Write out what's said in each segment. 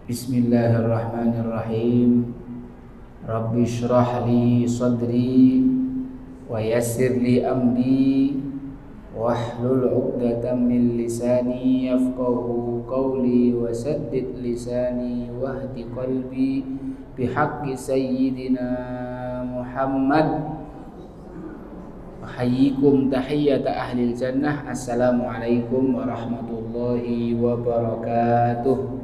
Bismillahirrahmanirrahim. Rabbi shrah li sadri wa yassir li amri wahlul 'uqdatam min lisani yafqahu qawli wa saddid lisani wahdi qalbi bihaqqi sayyidina Muhammad. Hayyikum tahiyyata ahlil jannah. Assalamualaikum warahmatullahi wabarakatuh.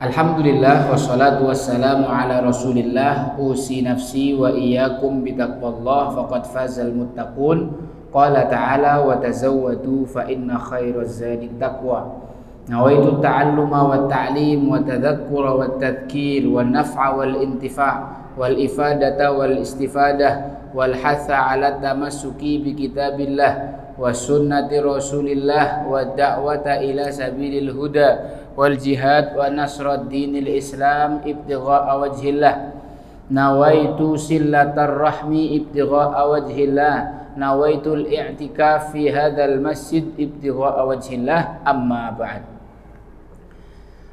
Alhamdulillah wassalatu wassalamu ala rasulillah. Usi nafsi wa iyyakum bitaqwallah faqad fazal muttaqun. Qala ta'ala wa tazawwadu fa inna khairaz zadi taqwa. Nawaitu ta'alluma wa ta'lim wa tadhakkura wa tadhkir wa naf'a wal intifa' wal ifadata wal istifadah wal hatha ala tamassuki bi kitabillah wa sunnati rasulillah wa da'wata ila sabilil huda wal jihad wa nasrad dinil islam ibtigha'a wajhillah. Nawaitu sillatar rahmi ibtigha'a wajhillah. Nawaitul i'tikaf fi hadzal masjid ibtigha'a wajhillah. Amma ba'd.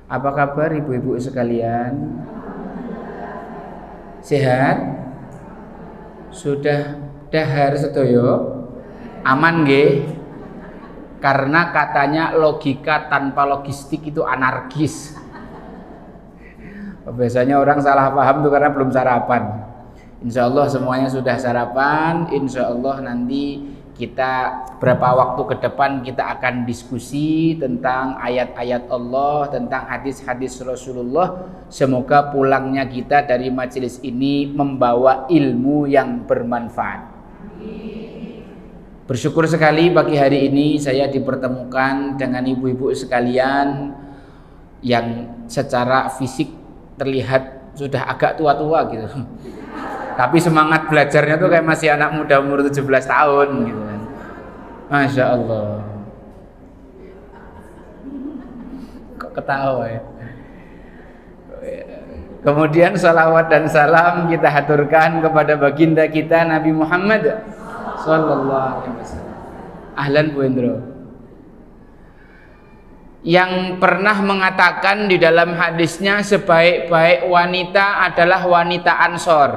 Apa kabar ibu-ibu sekalian? Sehat? Sudah dahar sedaya? Aman nggih? Karena katanya logika tanpa logistik itu anarkis. Biasanya orang salah paham tuh karena belum sarapan. Insya Allah semuanya sudah sarapan. Insya Allah nanti kita berapa waktu ke depan kita akan diskusi tentang ayat-ayat Allah, tentang hadis-hadis Rasulullah. Semoga pulangnya kita dari majelis ini membawa ilmu yang bermanfaat. Bersyukur sekali pagi hari ini saya dipertemukan dengan ibu-ibu sekalian yang secara fisik terlihat sudah agak tua-tua gitu. Tapi semangat belajarnya tuh kayak masih anak muda umur 17 tahun gitu kan. Masya Allah. Kok ketawa ya? Kemudian salawat dan salam kita haturkan kepada baginda kita Nabi Muhammad Sallallahu alaihi wasallam. Ahlan Bu Endro. Yang pernah mengatakan di dalam hadisnya sebaik-baik wanita adalah wanita Ansor.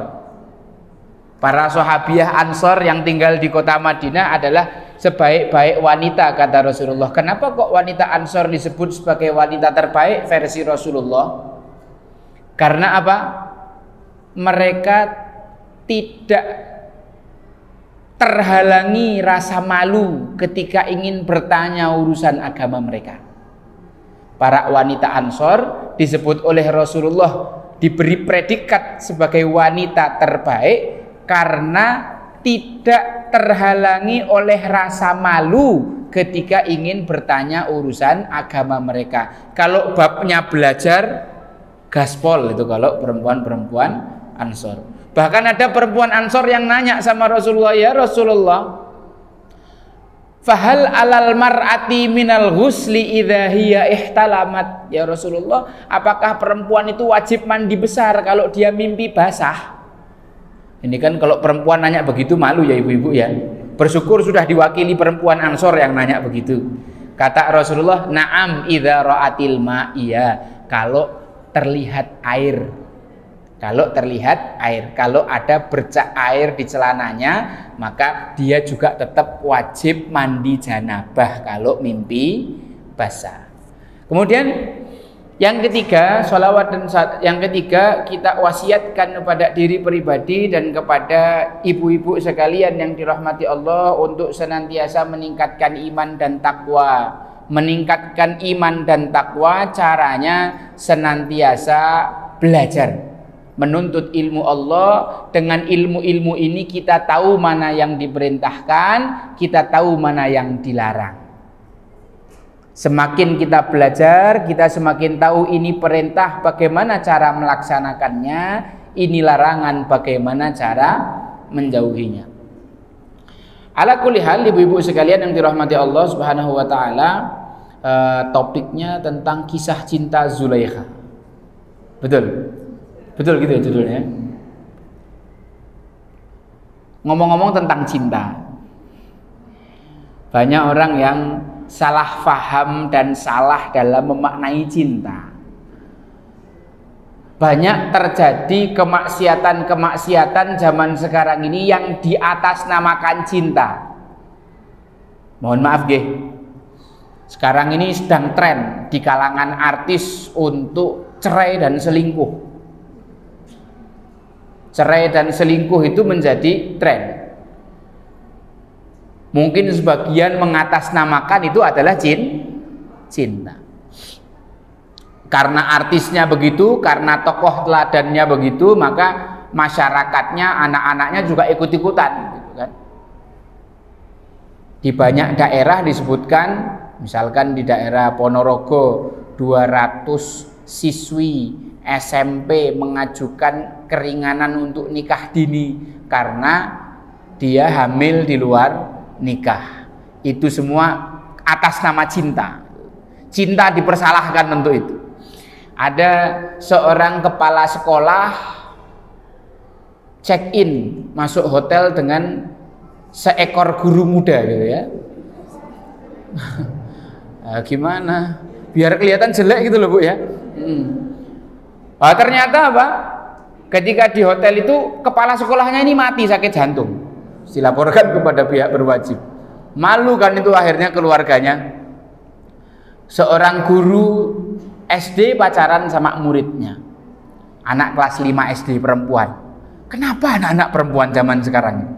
Para sahabiah Ansor yang tinggal di kota Madinah adalah sebaik-baik wanita kata Rasulullah. Kenapa kok wanita Ansor disebut sebagai wanita terbaik versi Rasulullah? Karena apa? Mereka tidak terhalangi rasa malu ketika ingin bertanya urusan agama mereka. Para wanita Ansor disebut oleh Rasulullah diberi predikat sebagai wanita terbaik karena tidak terhalangi oleh rasa malu ketika ingin bertanya urusan agama mereka. Kalau babnya belajar, gaspol itu kalau perempuan-perempuan Ansor. Bahkan ada perempuan Ansor yang nanya sama Rasulullah, ya Rasulullah, fahal alal mar'ati minal ghusli idza hiya ihtalamat. Ya Rasulullah, apakah perempuan itu wajib mandi besar kalau dia mimpi basah? Ini kan kalau perempuan nanya begitu malu ya ibu-ibu ya. Bersyukur sudah diwakili perempuan Ansor yang nanya begitu. Kata Rasulullah, na'am idza ra'atil ma'iya, kalau terlihat air. Kalau terlihat air, kalau ada bercak air di celananya, maka dia juga tetap wajib mandi janabah kalau mimpi basah. Kemudian yang ketiga, sholawat dan yang ketiga kita wasiatkan kepada diri pribadi dan kepada ibu-ibu sekalian yang dirahmati Allah untuk senantiasa meningkatkan iman dan takwa. Meningkatkan iman dan takwa caranya senantiasa belajar. Menuntut ilmu Allah. Dengan ilmu-ilmu ini kita tahu mana yang diperintahkan, kita tahu mana yang dilarang. Semakin kita belajar, kita semakin tahu ini perintah bagaimana cara melaksanakannya, ini larangan bagaimana cara menjauhinya. Ala kulli hal ibu-ibu sekalian yang dirahmati Allah Subhanahu wa taala, topiknya tentang kisah cinta Zulaikha. Betul? Betul gitu ya judulnya. Ngomong-ngomong tentang cinta, Banyak orang yang salah paham dan salah dalam memaknai cinta. Banyak terjadi kemaksiatan-kemaksiatan zaman sekarang ini yang diatasnamakan cinta. Mohon maaf nggih. Sekarang ini sedang tren di kalangan artis untuk cerai dan selingkuh. Cerai dan selingkuh itu menjadi tren. Mungkin sebagian mengatasnamakan itu adalah cinta. Karena artisnya begitu, karena tokoh teladannya begitu, maka masyarakatnya, anak-anaknya juga ikut-ikutan, gitu kan. Di banyak daerah disebutkan, misalkan di daerah Ponorogo, 200 siswi SMP mengajukan keringanan untuk nikah dini karena dia hamil di luar nikah. Itu semua atas nama cinta. Cinta dipersalahkan untuk itu. Ada seorang kepala sekolah check in masuk hotel dengan seekor guru muda gitu ya. Nah, gimana? Biar kelihatan jelek gitu loh Bu ya. Nah, ternyata apa? Ketika di hotel itu kepala sekolahnya ini mati sakit jantung. Dilaporkan kepada pihak berwajib. Malu kan itu akhirnya keluarganya. Seorang guru SD pacaran sama muridnya. Anak kelas 5 SD perempuan. Kenapa anak-anak perempuan zaman sekarang?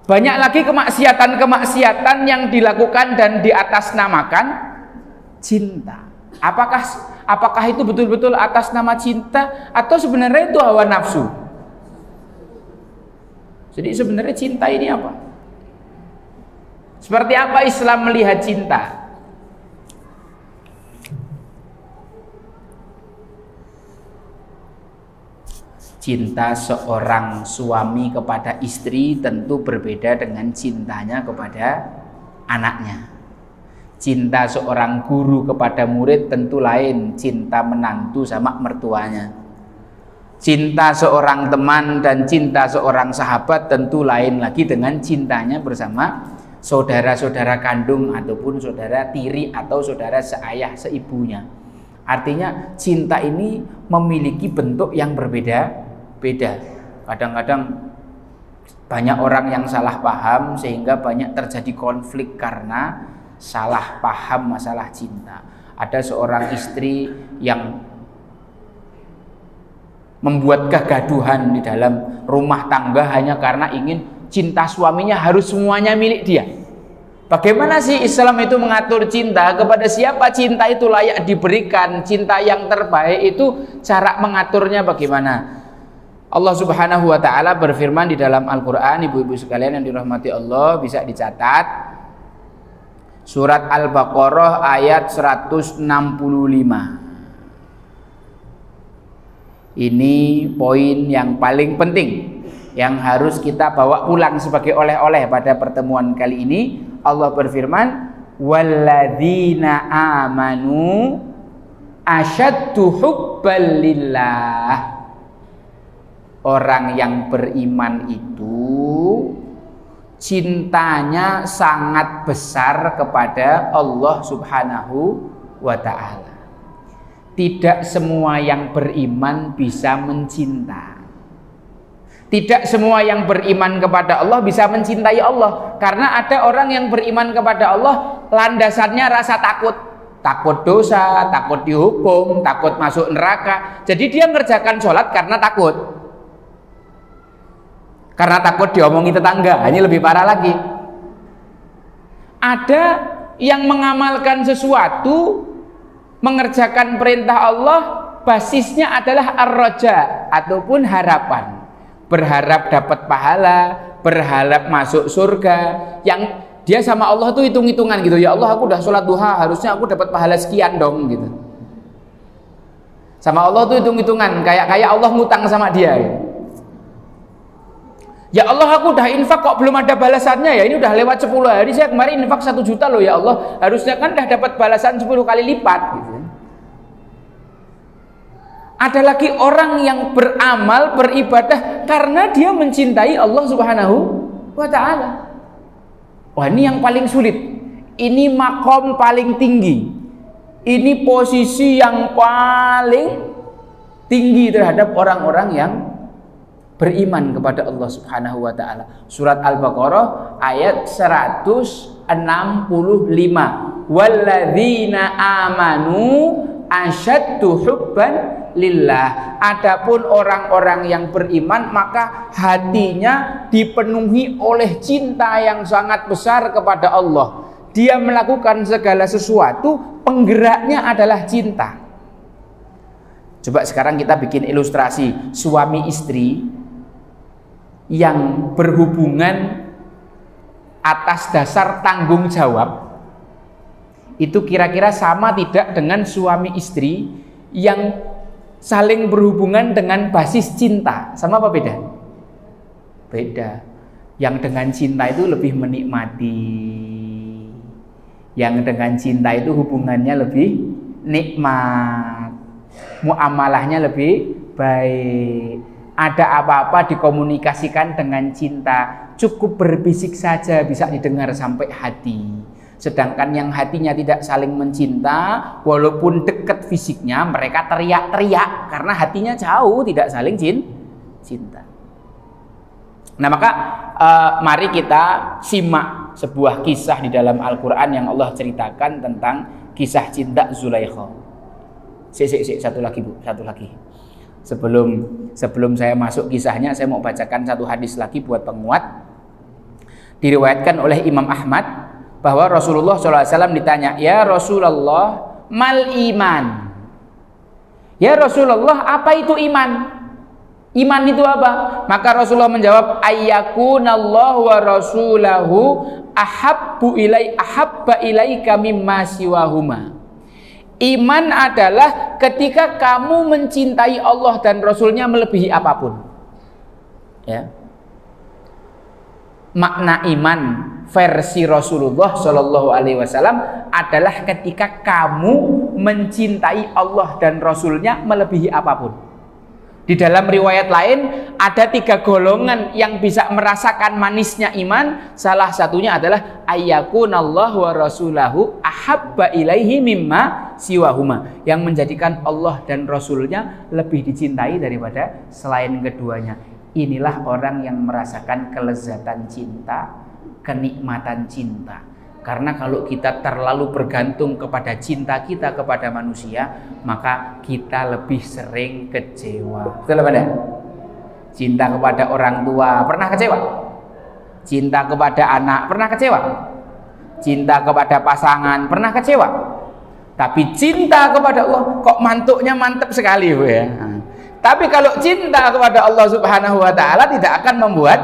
Banyak lagi kemaksiatan-kemaksiatan yang dilakukan dan diatasnamakan cinta. Apakah itu betul-betul atas nama cinta atau sebenarnya itu hawa nafsu? Jadi sebenarnya cinta ini apa? Seperti apa Islam melihat cinta? Cinta seorang suami kepada istri tentu berbeda dengan cintanya kepada anaknya. Cinta seorang guru kepada murid tentu lain cinta menantu sama mertuanya. Cinta seorang teman dan cinta seorang sahabat tentu lain lagi dengan cintanya bersama saudara-saudara kandung ataupun saudara tiri atau saudara seayah seibunya. Artinya cinta ini memiliki bentuk yang berbeda-beda. Kadang-kadang banyak orang yang salah paham sehingga banyak terjadi konflik karena salah paham masalah cinta. Ada seorang istri yang membuat kegaduhan di dalam rumah tangga hanya karena ingin cinta suaminya harus semuanya milik dia. Bagaimana sih Islam itu mengatur cinta? Kepada siapa cinta itu layak diberikan? Cinta yang terbaik itu cara mengaturnya bagaimana? Allah Subhanahu wa taala berfirman di dalam Al-Qur'an, ibu-ibu sekalian yang dirahmati Allah, bisa dicatat. Surat Al-Baqarah ayat 165. Ini poin yang paling penting yang harus kita bawa pulang sebagai oleh-oleh pada pertemuan kali ini. Allah berfirman, walladzina amanu asyaddu hubban lillah. Orang yang beriman itu cintanya sangat besar kepada Allah Subhanahu wa ta'ala. Tidak semua yang beriman bisa mencinta. Tidak semua yang beriman kepada Allah bisa mencintai Allah. Karena ada orang yang beriman kepada Allah landasannya rasa takut. Takut dosa, takut dihukum, takut masuk neraka. Jadi dia mengerjakan sholat karena takut. Karena takut diomongi tetangga. Ini lebih parah lagi. Ada yang mengamalkan sesuatu, mengerjakan perintah Allah, basisnya adalah ar-raja ataupun harapan. Berharap dapat pahala, berharap masuk surga. Yang dia sama Allah tuh hitung-hitungan gitu. Ya Allah, aku udah sholat duha, harusnya aku dapat pahala sekian dong gitu. Sama Allah tuh hitung-hitungan, kayak Allah ngutang sama dia gitu. Ya Allah, aku udah infak kok belum ada balasannya ya. Ini udah lewat 10 hari, saya kemarin infak 1 juta loh ya Allah. Harusnya kan udah dapat balasan 10 kali lipat gitu. Ada lagi orang yang beramal, beribadah karena dia mencintai Allah Subhanahu wa ta'ala. Wah, ini yang paling sulit. Ini makom paling tinggi. Ini posisi yang paling tinggi terhadap orang-orang yang beriman kepada Allah Subhanahu wa taala. Surat Al-Baqarah ayat 165. Walladzina amanu asyaddu hubban lillah. Adapun orang-orang yang beriman maka hatinya dipenuhi oleh cinta yang sangat besar kepada Allah. Dia melakukan segala sesuatu, penggeraknya adalah cinta. Coba sekarang kita bikin ilustrasi suami istri yang berhubungan atas dasar tanggung jawab. Itu kira-kira sama tidak dengan suami istri yang saling berhubungan dengan basis cinta? Sama apa beda? Beda. Yang dengan cinta itu lebih menikmati. Yang dengan cinta itu hubungannya lebih nikmat, muamalahnya lebih baik. Ada apa-apa dikomunikasikan dengan cinta, cukup berbisik saja bisa didengar sampai hati. Sedangkan yang hatinya tidak saling mencinta, walaupun dekat fisiknya, mereka teriak-teriak karena hatinya jauh, tidak saling cinta. Nah, maka mari kita simak sebuah kisah di dalam Al-Quran yang Allah ceritakan tentang kisah cinta Zulaikha. Satu lagi Bu, satu lagi. Sebelum saya masuk kisahnya, saya mau bacakan satu hadis lagi buat penguat. Diriwayatkan oleh Imam Ahmad bahwa Rasulullah SAW ditanya, ya Rasulullah, mal iman? Ya Rasulullah, apa itu iman? Iman itu apa? Maka Rasulullah menjawab, ayyakunallahu wa rasulahu ahabba ilaika mimma siwahuma. Iman adalah ketika kamu mencintai Allah dan Rasulnya melebihi apapun. Ya. Makna iman versi Rasulullah Shallallahu Alaihi Wasallam adalah ketika kamu mencintai Allah dan Rasulnya melebihi apapun. Di dalam riwayat lain ada 3 golongan yang bisa merasakan manisnya iman. Salah satunya adalah ayyakunallahu wa rasulahu ahabba ilaihi mimma siwahuma, yang menjadikan Allah dan Rasulnya lebih dicintai daripada selain keduanya. Inilah orang yang merasakan kelezatan cinta, kenikmatan cinta. Karena kalau kita terlalu bergantung kepada cinta kita kepada manusia, maka kita lebih sering kecewa. Betul apa enggak? Cinta kepada orang tua, pernah kecewa? Cinta kepada anak, pernah kecewa? Cinta kepada pasangan, pernah kecewa? Tapi cinta kepada Allah, kok mantuknya mantep sekali Bu ya. Tapi kalau cinta kepada Allah Subhanahu wa taala tidak akan membuat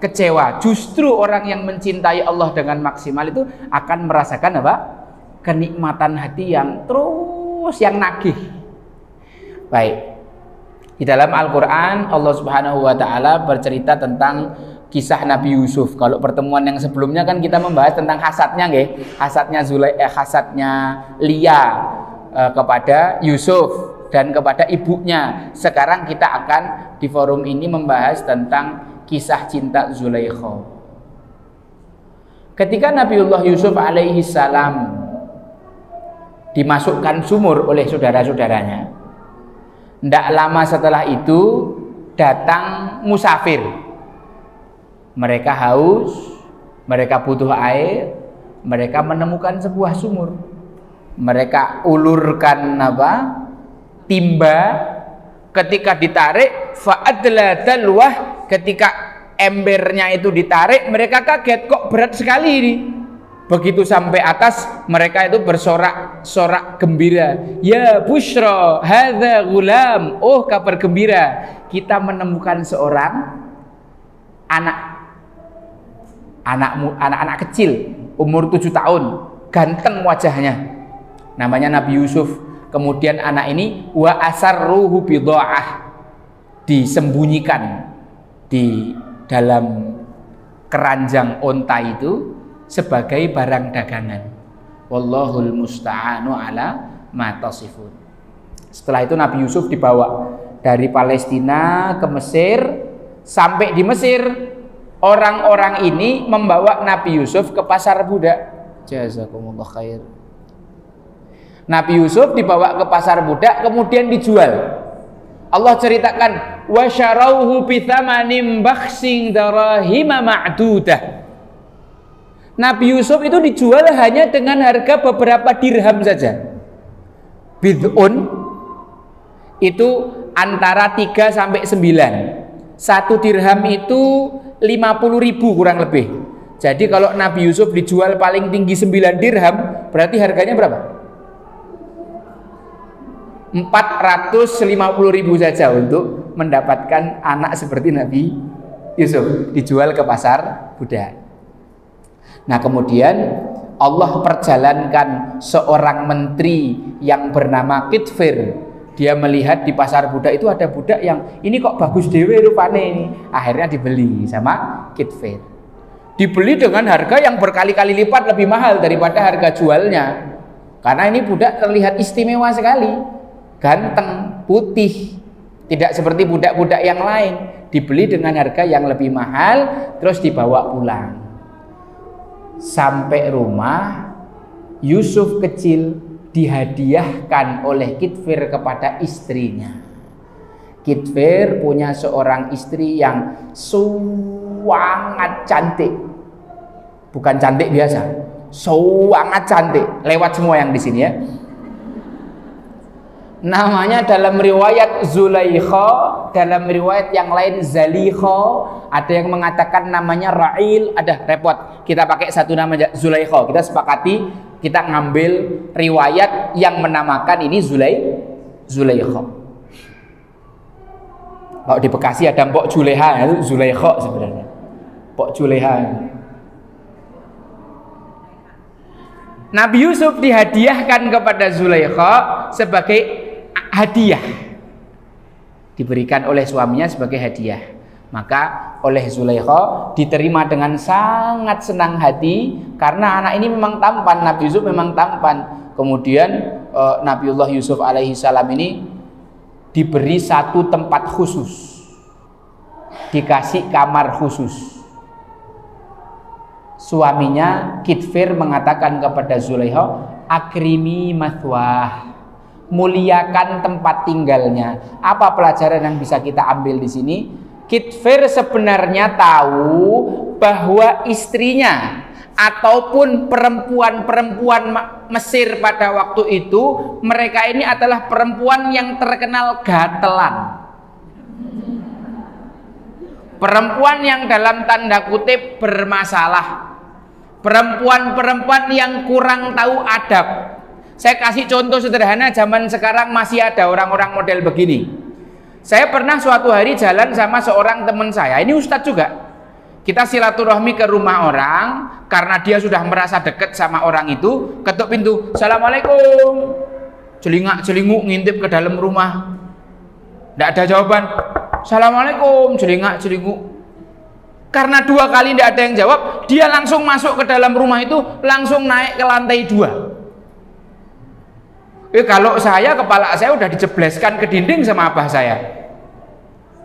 kecewa. Justru orang yang mencintai Allah dengan maksimal itu akan merasakan apa? Kenikmatan hati yang terus yang nagih. Baik. Di dalam Al-Qur'an Allah Subhanahu wa taala bercerita tentang kisah Nabi Yusuf. Kalau pertemuan yang sebelumnya kan kita membahas tentang hasadnya nggih. Hasadnya Lia kepada Yusuf dan kepada ibunya. Sekarang kita akan di forum ini membahas tentang kisah cinta Zulaikha. Ketika Nabiullah Yusuf alaihi salam dimasukkan sumur oleh saudara-saudaranya, tidak lama setelah itu datang musafir. Mereka haus, mereka butuh air, mereka menemukan sebuah sumur. Mereka ulurkan timba, ketika ditarik fa'adla dalwah, ketika embernya itu ditarik, mereka kaget, kok berat sekali ini. Begitu sampai atas, mereka itu bersorak-sorak gembira. Ya busyra, hadza gulam. Oh, kabar gembira. Kita menemukan seorang anak-anak kecil, umur 7 tahun, ganteng wajahnya. Namanya Nabi Yusuf. Kemudian anak ini wa asarruhu bidha'ah, disembunyikan di dalam keranjang onta itu sebagai barang dagangan. Wallahul musta'anu ala ma tasifun. Setelah itu Nabi Yusuf dibawa dari Palestina ke Mesir. Sampai di Mesir Orang-orang ini membawa Nabi Yusuf ke pasar budak. Jazakumullah khair. Nabi Yusuf dibawa ke pasar budak, kemudian dijual. Allah ceritakan, wa syarauhu bi tsamanin bakhsin darahima ma'dudah. Nabi Yusuf itu dijual hanya dengan harga beberapa dirham saja. Bid'un itu antara 3 sampai 9. Satu dirham itu 50.000 kurang lebih. Jadi kalau Nabi Yusuf dijual paling tinggi 9 dirham, berarti harganya berapa? 450.000 saja untuk mendapatkan anak seperti Nabi Yusuf, dijual ke pasar budak. Nah, kemudian Allah perjalankan seorang menteri yang bernama Kitfir. Dia melihat di pasar budak itu ada budak yang ini kok bagus dewe rupane ini. Akhirnya dibeli sama Kitfir. Dibeli dengan harga yang berkali-kali lipat lebih mahal daripada harga jualnya. Karena ini budak terlihat istimewa sekali. Ganteng, putih. Tidak seperti budak-budak yang lain. Dibeli dengan harga yang lebih mahal, terus dibawa pulang. Sampai rumah, Yusuf kecil dihadiahkan oleh Kitfir kepada istrinya. Kitfir punya seorang istri yang sangat cantik. Bukan cantik biasa, sangat cantik. Lewat semua yang di sini ya. Namanya dalam riwayat Zulaikha, dalam riwayat yang lain Zalikha, ada yang mengatakan namanya Ra'il, ada repot. Kita pakai satu nama Zulaikha. Kita sepakati kita ngambil riwayat yang menamakan ini Zulaikha. Kalau di Bekasi ada Mpok Juleha, itu Zulaikha sebenarnya. Mpok Juleha. Nabi Yusuf dihadiahkan kepada Zulaikha sebagai hadiah, diberikan oleh suaminya sebagai hadiah. Maka oleh Zulaikha diterima dengan sangat senang hati, karena anak ini memang tampan, Nabi Yusuf memang tampan. Kemudian Nabiullah Yusuf alaihi salam ini diberi satu tempat khusus, dikasih kamar khusus. Suaminya Kitfir mengatakan kepada Zulaikha, akrimi mathwah, muliakan tempat tinggalnya. Apa pelajaran yang bisa kita ambil di sini? Kitfir sebenarnya tahu bahwa istrinya ataupun perempuan-perempuan Mesir pada waktu itu, mereka ini adalah perempuan yang terkenal gatelan. Perempuan yang dalam tanda kutip bermasalah. Perempuan-perempuan yang kurang tahu adab. Saya kasih contoh sederhana, zaman sekarang masih ada orang-orang model begini. Saya pernah suatu hari jalan sama seorang teman saya, ini ustadz juga. Kita silaturahmi ke rumah orang, karena dia sudah merasa dekat sama orang itu, ketuk pintu, assalamualaikum. Celingak-celinguk ngintip ke dalam rumah. Tidak ada jawaban. Assalamualaikum, celingak-celinguk. Karena 2 kali tidak ada yang jawab, dia langsung masuk ke dalam rumah itu, langsung naik ke lantai 2. Kalau saya, kepala saya udah dijebleskan ke dinding sama abah saya.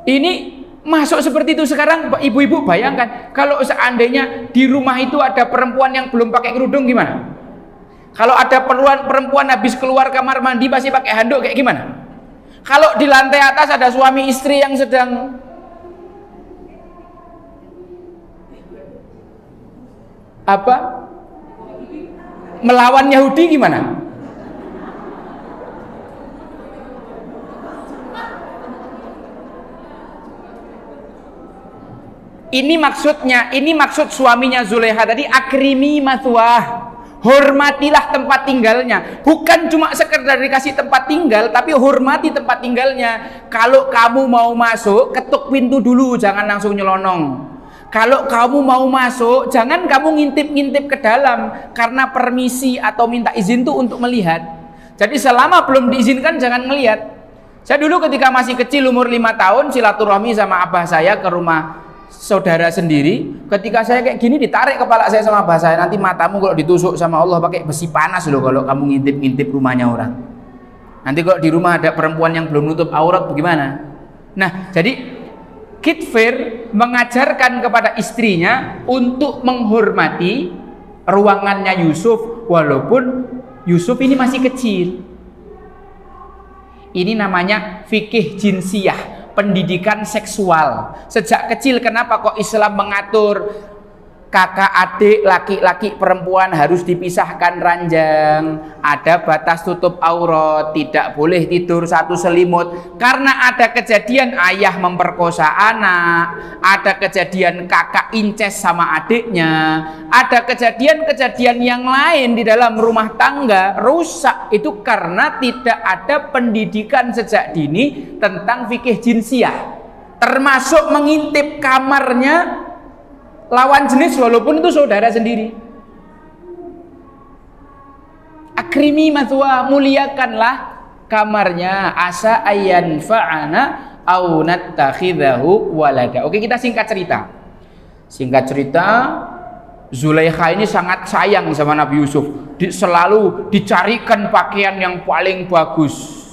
Ini masuk seperti itu sekarang. Ibu-ibu bayangkan, kalau seandainya di rumah itu ada perempuan yang belum pakai kerudung gimana? Kalau ada perempuan habis keluar kamar mandi pasti pakai handuk kayak gimana? Kalau di lantai atas ada suami istri yang sedang melawan Yahudi gimana? Ini maksudnya, ini maksud suaminya Zulaikha tadi, akrimi mathwah, hormatilah tempat tinggalnya. Bukan cuma sekedar dikasih tempat tinggal, tapi hormati tempat tinggalnya. Kalau kamu mau masuk, ketuk pintu dulu, jangan langsung nyelonong. Kalau kamu mau masuk, jangan kamu ngintip-ngintip ke dalam, karena permisi atau minta izin itu untuk melihat. Jadi selama belum diizinkan jangan ngelihat. Saya dulu ketika masih kecil, umur 5 tahun, silaturahmi sama abah saya ke rumah saudara sendiri. Ketika saya kayak gini, ditarik kepala saya sama abah saya, nanti matamu kalau ditusuk sama Allah pakai besi panas loh kalau kamu ngintip-ngintip rumahnya orang. Nanti kalau di rumah ada perempuan yang belum nutup aurat bagaimana? Nah, jadi Kitfir mengajarkan kepada istrinya untuk menghormati ruangannya Yusuf walaupun Yusuf ini masih kecil. Ini namanya fikih jinsiyah, pendidikan seksual. Sejak kecil kenapa kok Islam mengatur kakak adik laki-laki perempuan harus dipisahkan ranjang, ada batas tutup aurat, tidak boleh tidur satu selimut, karena ada kejadian ayah memperkosa anak, ada kejadian kakak inces sama adiknya, ada kejadian-kejadian yang lain di dalam rumah tangga rusak. Itu karena tidak ada pendidikan sejak dini tentang fikih jinsiyah, termasuk mengintip kamarnya lawan jenis walaupun itu saudara sendiri. Akrimi mathwa, muliakanlah kamarnya, asa ayyan fa'ana au nattakhidahu walada. Oke, kita singkat cerita. Singkat cerita, Zulaikha ini sangat sayang sama Nabi Yusuf. Selalu dicarikan pakaian yang paling bagus,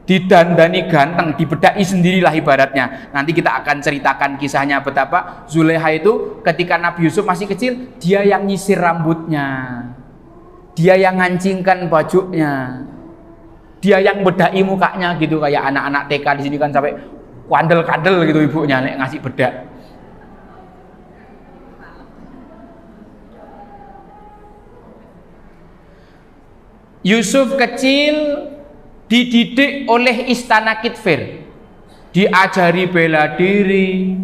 didandani ganteng, dibedai sendirilah ibaratnya. Nanti kita akan ceritakan kisahnya betapa Zulaikha itu ketika Nabi Yusuf masih kecil, dia yang nyisir rambutnya, dia yang ngancingkan bajunya, dia yang bedai mukanya gitu, kayak anak-anak TK di sini kan sampai kandel-kandel gitu ibunya nek ngasih bedak. Yusuf kecil dididik oleh istana Kitfir, diajari bela diri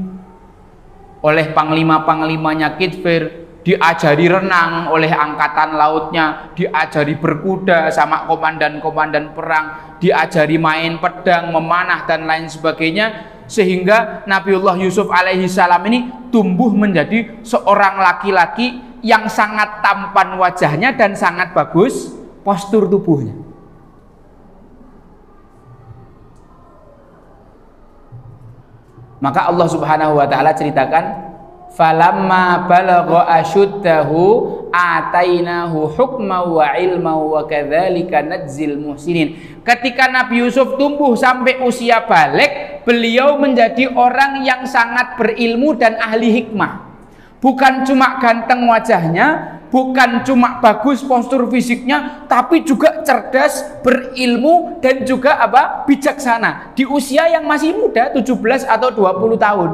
oleh panglima-panglimanya Kitfir, diajari renang oleh angkatan lautnya, diajari berkuda sama komandan-komandan perang, diajari main pedang, memanah dan lain sebagainya, sehingga Nabiullah Yusuf alaihi salam ini tumbuh menjadi seorang laki-laki yang sangat tampan wajahnya dan sangat bagus postur tubuhnya. Maka Allah Subhanahu wa taala ceritakan, falamma balagha asyuddahu atainahu hukma wa ilma wa kadzalika nadzil muhsinin. Ketika Nabi Yusuf tumbuh sampai usia balik, beliau menjadi orang yang sangat berilmu dan ahli hikmah. Bukan cuma ganteng wajahnya, bukan cuma bagus postur fisiknya, tapi juga cerdas, berilmu dan juga bijaksana di usia yang masih muda, 17 atau 20 tahun.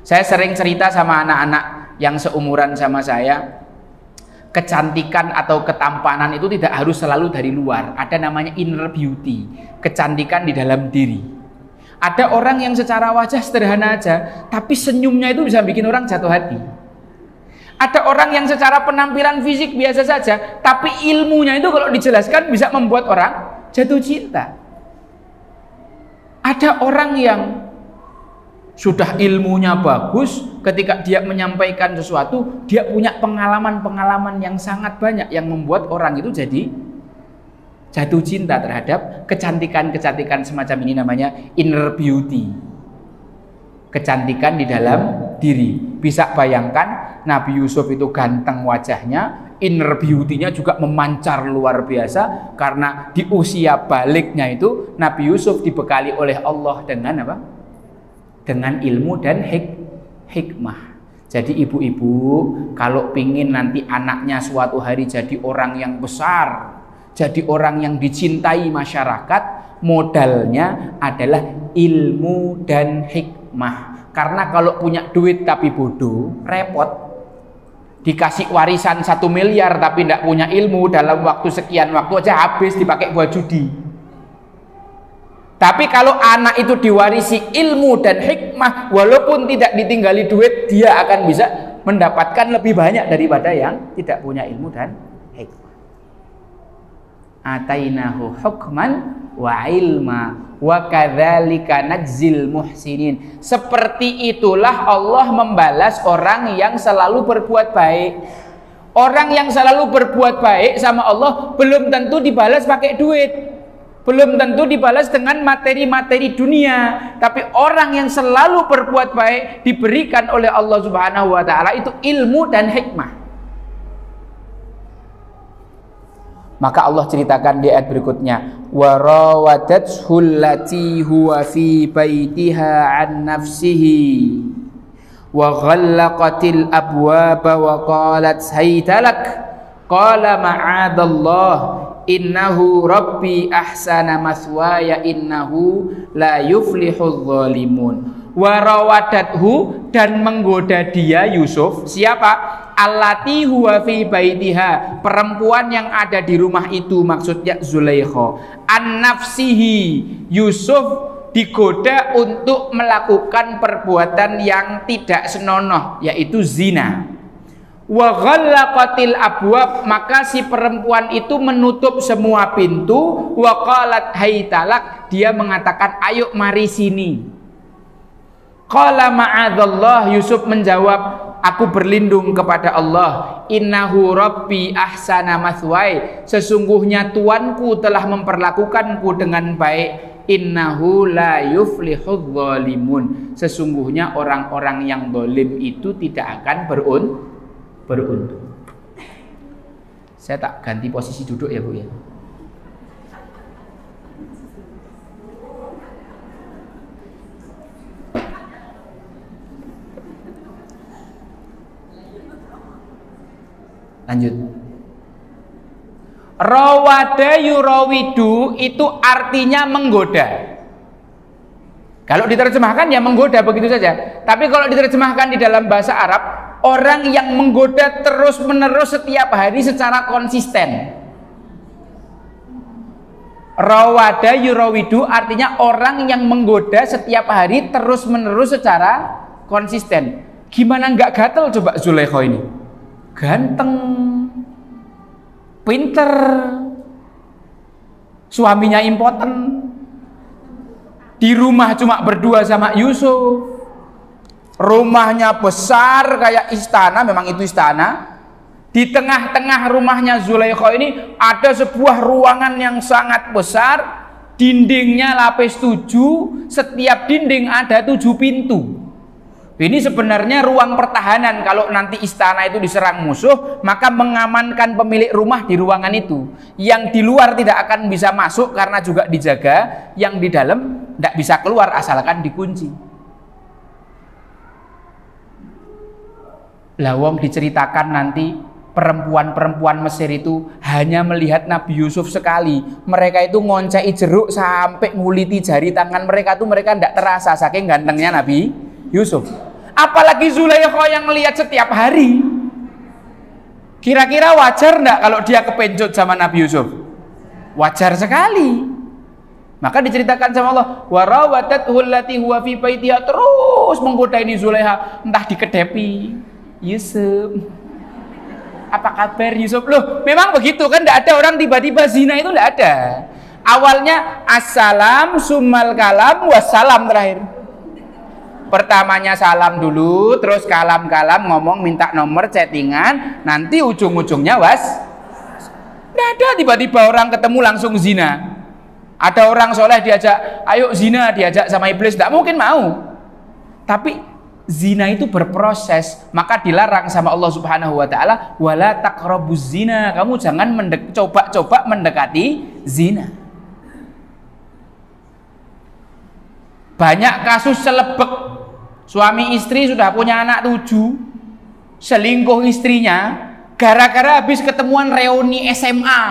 Saya sering cerita sama anak-anak yang seumuran sama saya, kecantikan atau ketampanan itu tidak harus selalu dari luar. Ada namanya inner beauty, kecantikan di dalam diri. Ada orang yang secara wajah sederhana aja, tapi senyumnya itu bisa bikin orang jatuh hati. Ada orang yang secara penampilan fisik biasa saja, tapi ilmunya itu kalau dijelaskan bisa membuat orang jatuh cinta. Ada orang yang sudah ilmunya bagus, ketika dia menyampaikan sesuatu, dia punya pengalaman-pengalaman yang sangat banyak yang membuat orang itu jadi jatuh cinta terhadap kecantikan-kecantikan semacam ini, namanya inner beauty. Kecantikan di dalam diri. Bisa bayangkan Nabi Yusuf itu ganteng wajahnya, inner beauty-nya juga memancar luar biasa, karena di usia baliknya itu Nabi Yusuf dibekali oleh Allah dengan dengan ilmu dan hikmah. Jadi ibu-ibu kalau pingin nanti anaknya suatu hari jadi orang yang besar, jadi orang yang dicintai masyarakat, modalnya adalah ilmu dan hikmah. Karena kalau punya duit tapi bodoh, repot. Dikasih warisan 1 miliar tapi tidak punya ilmu, dalam waktu sekian waktu aja habis dipakai buat judi. Tapi kalau anak itu diwarisi ilmu dan hikmah, walaupun tidak ditinggali duit, dia akan bisa mendapatkan lebih banyak daripada yang tidak punya ilmu dan hikmah. Atainahu hukman wa ilma wa kadzalika nadzil muhsinin. Seperti itulah Allah membalas orang yang selalu berbuat baik. Orang yang selalu berbuat baik sama Allah belum tentu dibalas pakai duit, belum tentu dibalas dengan materi-materi dunia. Tapi orang yang selalu berbuat baik diberikan oleh Allah Subhanahu wa taala itu ilmu dan hikmah. Maka Allah ceritakan di ayat berikutnya, wa rawadathu allati huwa fi baitiha an nafsihi wa ghallaqatil abwaba wa qalat haytalak qala ma'adallah innahu rabbi ahsana mathwaya innahu la yuflihudz zalimun. Warawadathu, dan menggoda dia Yusuf. Siapa? Allati huwa fi baitiha, perempuan yang ada di rumah itu, maksudnya Zulaikha. An nafsihi, Yusuf digoda untuk melakukan perbuatan yang tidak senonoh, yaitu zina. Wa ghallaqatil abwab, maka si perempuan itu menutup semua pintu. Wa qalat haytalak, dia mengatakan ayo mari sini. Qala ma'adzallah, Yusuf menjawab, aku berlindung kepada Allah. Innahu rabbi ahsana mathwai, sesungguhnya Tuanku telah memperlakukanku dengan baik. Innahu la yuflihudz zalimun, sesungguhnya orang-orang yang zalim itu tidak akan beruntung. Saya tak ganti posisi duduk ya Bu ya. Lanjut. Rawada yurawidu itu artinya menggoda. Kalau diterjemahkan ya menggoda begitu saja. Tapi kalau diterjemahkan di dalam bahasa Arab, orang yang menggoda terus-menerus setiap hari secara konsisten. Rawada yurawidu artinya orang yang menggoda setiap hari terus-menerus secara konsisten. Gimana nggak gatel coba Zulaikha ini? Ganteng, pinter, suaminya impoten, di rumah cuma berdua sama Yusuf, rumahnya besar kayak istana, memang itu istana. Di tengah-tengah rumahnya Zulaikha ini ada sebuah ruangan yang sangat besar, dindingnya lapis 7, setiap dinding ada 7 pintu. Ini sebenarnya ruang pertahanan. Kalau nanti istana itu diserang musuh, maka mengamankan pemilik rumah di ruangan itu. Yang di luar tidak akan bisa masuk karena juga dijaga, yang di dalam tidak bisa keluar asalkan dikunci. Lawang diceritakan nanti perempuan-perempuan Mesir itu hanya melihat Nabi Yusuf sekali. Mereka itu ngoncai jeruk sampai nguliti jari tangan mereka tuh, mereka tidak terasa saking gantengnya Nabi Yusuf. Apalagi Zulaikha yang melihat setiap hari. Kira-kira wajar enggak kalau dia kepencut sama Nabi Yusuf? Wajar sekali. Maka diceritakan sama Allah, wa rawadathu allati huwa fi baitiha, terus menggoda ini Zulaikha, entah dikedepi. Yusuf, apa kabar Yusuf? Loh, memang begitu kan, enggak ada orang tiba-tiba zina itu, enggak ada. Awalnya assalam summal kalam wassalam terakhir. Pertamanya salam dulu, terus kalam-kalam, ngomong minta nomor chattingan, nanti ujung-ujungnya nggak ada tiba-tiba orang ketemu langsung zina. Ada orang soleh diajak, ayo zina, diajak sama iblis, nggak mungkin mau. Tapi zina itu berproses, maka dilarang sama Allah Subhanahu Wa Taala, wala taqrabuz zina, kamu jangan coba-coba mendekati zina. Banyak kasus selebek, suami istri sudah punya anak 7, selingkuh istrinya gara-gara habis ketemuan reuni SMA.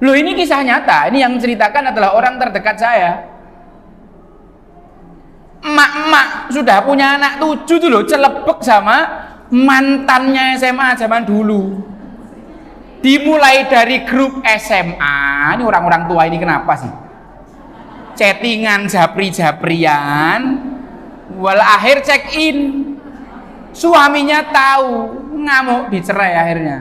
Loh, ini kisah nyata, ini yang menceritakan adalah orang terdekat saya. Emak-emak sudah punya anak 7 tuh loh, celepek sama mantannya SMA zaman dulu. Dimulai dari grup SMA, ini orang-orang tua ini kenapa sih? Chattingan japri-japrian, wal akhir check in. Suaminya tahu, ngamuk, dicerai akhirnya.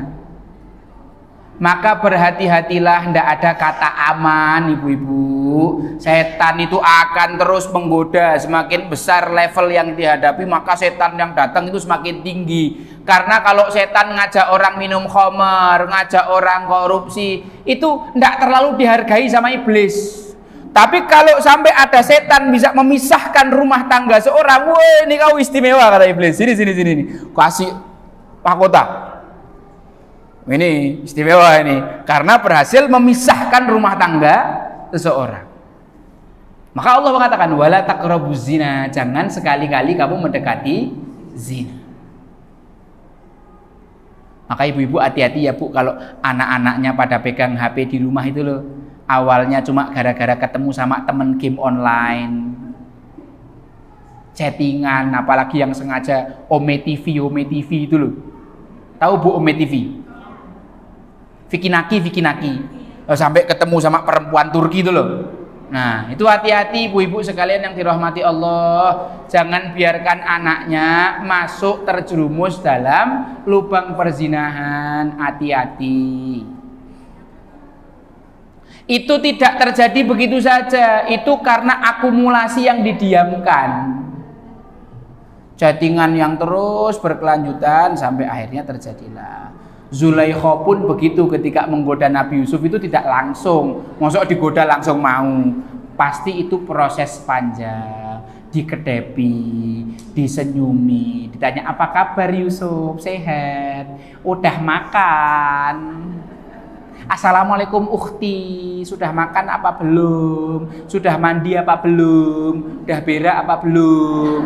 Maka berhati-hatilah, ndak ada kata aman ibu-ibu. Setan itu akan terus menggoda. Semakin besar level yang dihadapi, maka setan yang datang itu semakin tinggi. Karena kalau setan ngajak orang minum khamar, ngajak orang korupsi, itu ndak terlalu dihargai sama iblis. Tapi kalau sampai ada setan bisa memisahkan rumah tangga seorang, wah ini kau istimewa kata iblis. Sini, kasih mahkota. Ini istimewa ini, karena berhasil memisahkan rumah tangga seseorang. Maka Allah mengatakan wala taqrabuz zina, jangan sekali-kali kamu mendekati zina. Maka ibu-ibu hati-hati ya Bu, kalau anak-anaknya pada pegang HP di rumah itu loh. Awalnya cuma gara-gara ketemu sama temen game online, chattingan, apalagi yang sengaja Ome TV itu loh. Tahu Bu Ome TV? Vicky Naki. Sampai ketemu sama perempuan Turki itu loh. Nah, itu hati-hati ibu-ibu sekalian yang dirahmati Allah. Jangan biarkan anaknya masuk terjerumus dalam lubang perzinahan. Hati-hati. Itu tidak terjadi begitu saja. Itu karena akumulasi yang didiamkan. Chattingan yang terus berkelanjutan sampai akhirnya terjadilah. Zulaikha pun begitu, ketika menggoda Nabi Yusuf itu tidak langsung, maksudnya digoda langsung mau, pasti itu proses panjang, dikedepi, disenyumi, ditanya apa kabar Yusuf, sehat, udah makan, assalamualaikum ukhti, sudah makan apa belum, sudah mandi apa belum, udah berak apa belum,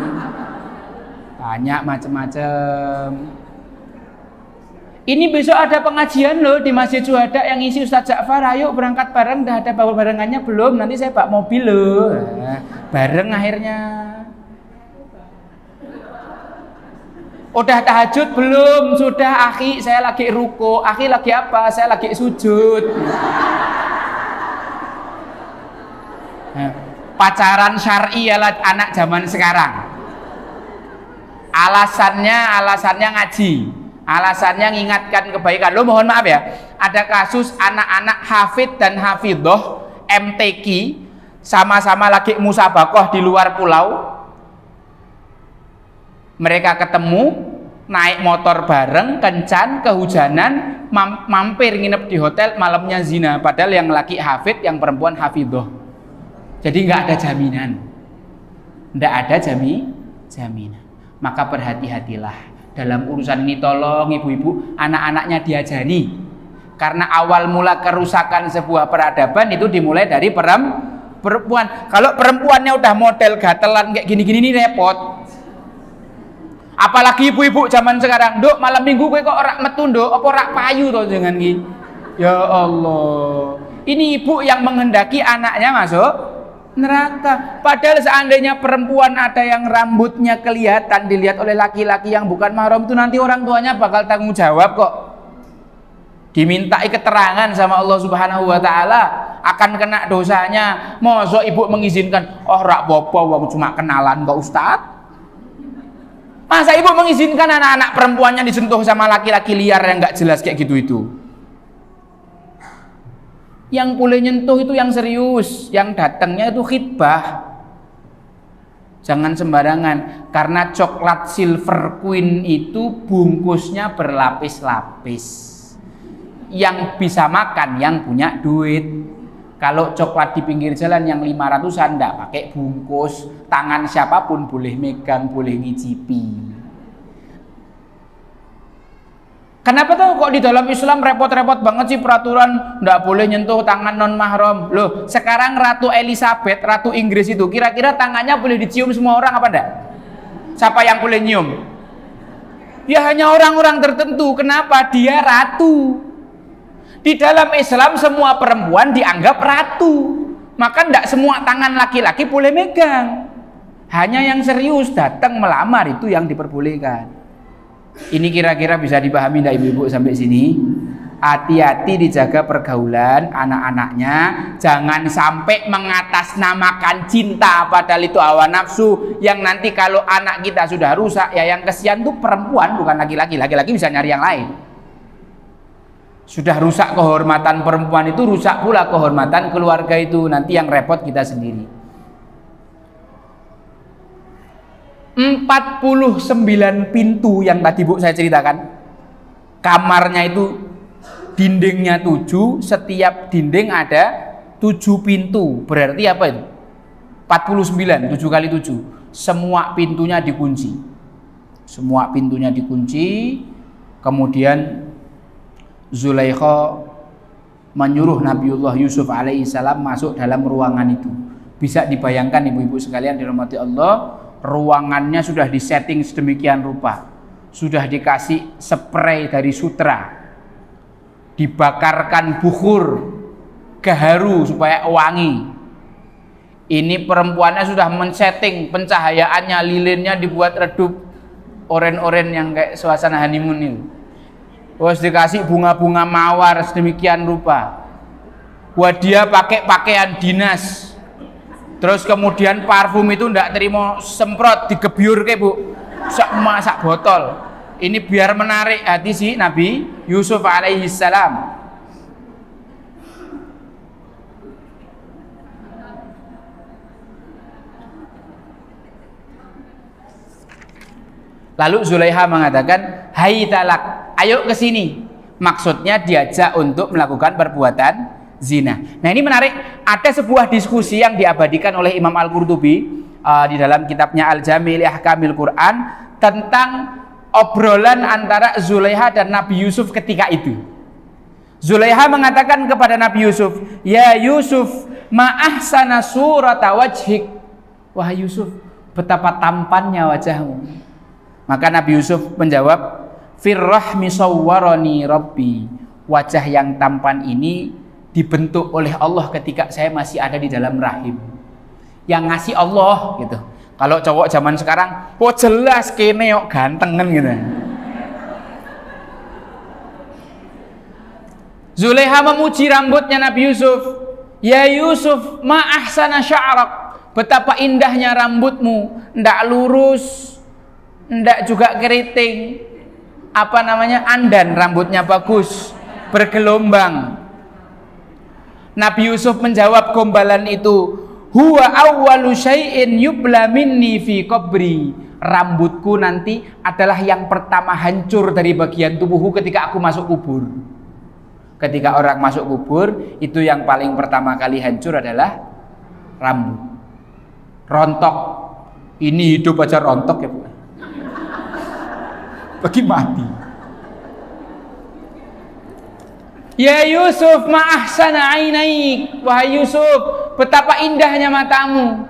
banyak macam-macam. Ini besok ada pengajian loh di Masjid Syuhada yang isi Ustadz Ja'far, ayo berangkat bareng, udah ada bawa barengannya belum, nanti saya bawa mobil loh. Nah, bareng akhirnya. Udah tahajud belum? Sudah akhi, saya lagi ruku. Akhi lagi apa? Saya lagi sujud. Nah, pacaran syar'i ala anak zaman sekarang. Alasannya ngaji. Alasannya mengingatkan kebaikan. Lo mohon maaf ya, ada kasus anak-anak hafid dan hafidhoh MTQ sama-sama lagi musabakoh di luar pulau. Mereka ketemu, naik motor bareng, kencan, kehujanan, mampir nginep di hotel, malamnya zina. Padahal yang laki hafid, yang perempuan hafidhoh. Jadi nggak ada jaminan, nggak ada jaminan. Maka berhati-hatilah. Dalam urusan ini tolong ibu-ibu anak-anaknya diajari, karena awal mula kerusakan sebuah peradaban itu dimulai dari perempuan. Kalau perempuannya udah model gatelan kayak gini-gini ini repot. Apalagi ibu-ibu zaman sekarang, Dok malam minggu kowe kok ora metu Nduk, apa ora payu to jangan ki. Ya Allah. Ini ibu yang menghendaki anaknya masuk neraka. Padahal seandainya perempuan ada yang rambutnya kelihatan dilihat oleh laki-laki yang bukan mahram, itu nanti orang tuanya bakal tanggung jawab kok. Dimintai keterangan sama Allah Subhanahu wa taala, akan kena dosanya. Mosok ibu mengizinkan, oh rak popo wong cuma kenalan kok Ustaz. Masa ibu mengizinkan anak-anak perempuannya disentuh sama laki-laki liar yang nggak jelas kayak gitu itu? Yang boleh nyentuh itu yang serius, yang datangnya itu khitbah. Jangan sembarangan, karena coklat Silver Queen itu bungkusnya berlapis-lapis. Yang bisa makan yang punya duit. Kalau coklat di pinggir jalan yang 500-an enggak pakai bungkus, tangan siapapun boleh megang, boleh ngicipi. Kenapa tuh kok di dalam Islam repot-repot banget sih peraturan nggak boleh nyentuh tangan non mahram? Loh, sekarang Ratu Elizabeth, Ratu Inggris itu kira-kira tangannya boleh dicium semua orang apa enggak? Siapa yang boleh nyium? Ya hanya orang-orang tertentu. Kenapa? Dia ratu. Di dalam Islam semua perempuan dianggap ratu. Maka enggak semua tangan laki-laki boleh megang. Hanya yang serius datang melamar itu yang diperbolehkan. Ini kira-kira bisa dipahami enggak ibu-ibu sampai sini? Hati-hati dijaga pergaulan anak-anaknya, jangan sampai mengatasnamakan cinta padahal itu hawa nafsu, yang nanti kalau anak kita sudah rusak ya yang kesian tuh perempuan bukan laki-laki. Laki-laki bisa nyari yang lain. Sudah rusak kehormatan perempuan itu, rusak pula kehormatan keluarga itu, nanti yang repot kita sendiri. 49 pintu yang tadi Bu saya ceritakan. Kamarnya itu dindingnya 7, setiap dinding ada 7 pintu. Berarti apa itu? 49, 7 kali 7. Semua pintunya dikunci. Semua pintunya dikunci. Kemudian Zulaikha menyuruh Nabiullah Yusuf alaihissalam masuk dalam ruangan itu. Bisa dibayangkan ibu-ibu sekalian dirahmati Allah, ruangannya sudah disetting sedemikian rupa, sudah dikasih spray dari sutra, dibakarkan bukhur gaharu supaya wangi. Ini perempuannya sudah men-setting pencahayaannya, lilinnya dibuat redup oren-oren yang kayak suasana honeymoon itu. Terus dikasih bunga-bunga mawar sedemikian rupa. Buat dia pakai pakaian dinas. Terus kemudian parfum itu ndak terima semprot, digebyur ke Bu. Sak botol. Ini biar menarik hati si Nabi Yusuf alaihissalam. Lalu Zulaikha mengatakan, "Hai talak, ayo ke sini." Maksudnya diajak untuk melakukan perbuatan zina. Nah, ini menarik, ada sebuah diskusi yang diabadikan oleh Imam Al-Qurtubi di dalam kitabnya Al-Jami' li Ahkamil Quran tentang obrolan antara Zulaikha dan Nabi Yusuf ketika itu. Zulaikha mengatakan kepada Nabi Yusuf, "Ya Yusuf, ma ahsana surata wajhik." Wahai Yusuf, betapa tampannya wajahmu. Maka Nabi Yusuf menjawab, "Firrahmi sawwarani Rabbi." Wajah yang tampan ini dibentuk oleh Allah ketika saya masih ada di dalam rahim. Yang ngasih Allah gitu. Kalau cowok zaman sekarang, "Oh jelas kene kok ganteng kan," gitu. Zulaikha memuji rambutnya Nabi Yusuf. "Ya Yusuf, ma ahsana sya'rak." Betapa indahnya rambutmu, ndak lurus, ndak juga keriting, andan, rambutnya bagus, bergelombang. Nabi Yusuf menjawab gombalan itu, "Huwa awwalu syai'in yubla minni fi qabri." Rambutku nanti adalah yang pertama hancur dari bagian tubuhku ketika aku masuk kubur. Ketika orang masuk kubur, itu yang paling pertama kali hancur adalah rambut. Rontok. Ini hidup aja rontok ya, Bu. Bagi mati. "Ya Yusuf, ma ahsana ainaik." Wahai Yusuf, betapa indahnya matamu.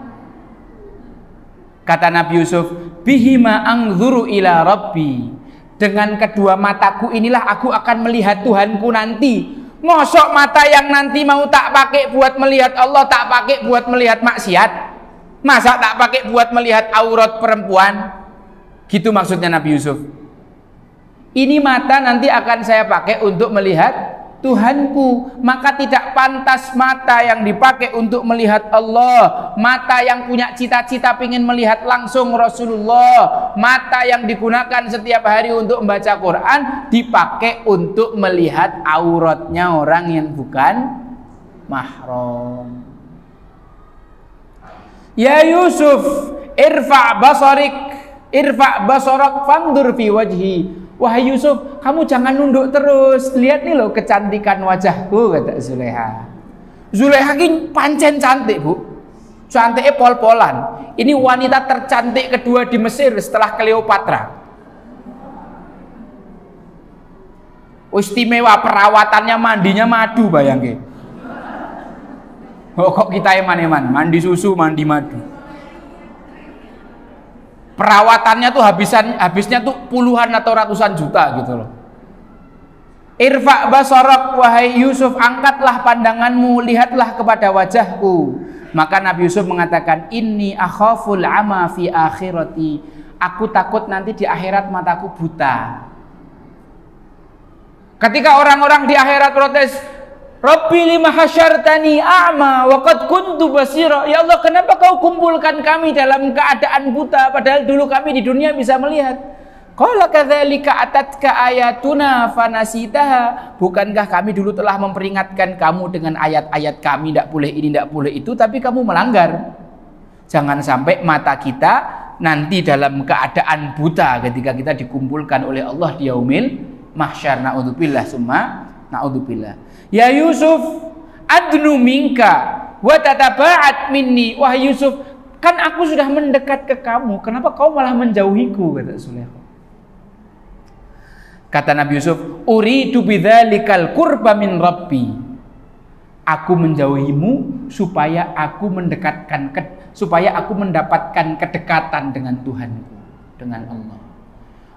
Kata Nabi Yusuf, "Bihima anzuru ila Rabbi." Dengan kedua mataku inilah aku akan melihat Tuhanku nanti. Mosok mata yang nanti mau tak pakai buat melihat Allah, tak pakai buat melihat maksiat? Masa tak pakai buat melihat aurat perempuan? Gitu maksudnya Nabi Yusuf. Ini mata nanti akan saya pakai untuk melihat Tuhanku. Maka tidak pantas mata yang dipakai untuk melihat Allah, mata yang punya cita-cita ingin melihat langsung Rasulullah, mata yang digunakan setiap hari untuk membaca Quran, dipakai untuk melihat auratnya orang yang bukan mahram. "Ya Yusuf, irfa' basarak fandur fi wajhi." Wahai Yusuf, kamu jangan nunduk terus. Lihat nih loh kecantikan wajahku, kata Zulaikha. Zulaikha ini pancen cantik, Bu. Cantiknya pol-polan. Ini wanita tercantik kedua di Mesir setelah Cleopatra. Istimewa, perawatannya, mandinya madu, bayangke. Oh, kok kita eman-eman, mandi susu, mandi madu. Perawatannya tuh habisnya tuh puluhan atau ratusan juta gitu loh. "Irfa' basarak," wahai Yusuf, angkatlah pandanganmu, lihatlah kepada wajahku. Maka Nabi Yusuf mengatakan, "Inni akhaful ama fi akhirati." Aku takut nanti di akhirat mataku buta. Ketika orang-orang di akhirat protes, "Rabbi lima hasyartani a'ma wa qad kuntu basira." Ya Allah, kenapa kau kumpulkan kami dalam keadaan buta padahal dulu kami di dunia bisa melihat? Qala kadzalika atatka ayatuna fanasitaha. Bukankah kami dulu telah memperingatkan kamu dengan ayat-ayat kami, tidak boleh ini, tidak boleh itu, tapi kamu melanggar. Jangan sampai mata kita nanti dalam keadaan buta ketika kita dikumpulkan oleh Allah di yaumil mahsyar. Na'udzubillah summa na'udzubillah. "Ya Yusuf, adnu minka wa tataba'at minni." Wahai Yusuf, kan aku sudah mendekat ke kamu, kenapa kau malah menjauhiku, kata Zulaikha. Kata Nabi Yusuf, uridu bidzalikal qurba min rabbi. Aku menjauhimu supaya aku mendapatkan kedekatan dengan Tuhanku, dengan Allah.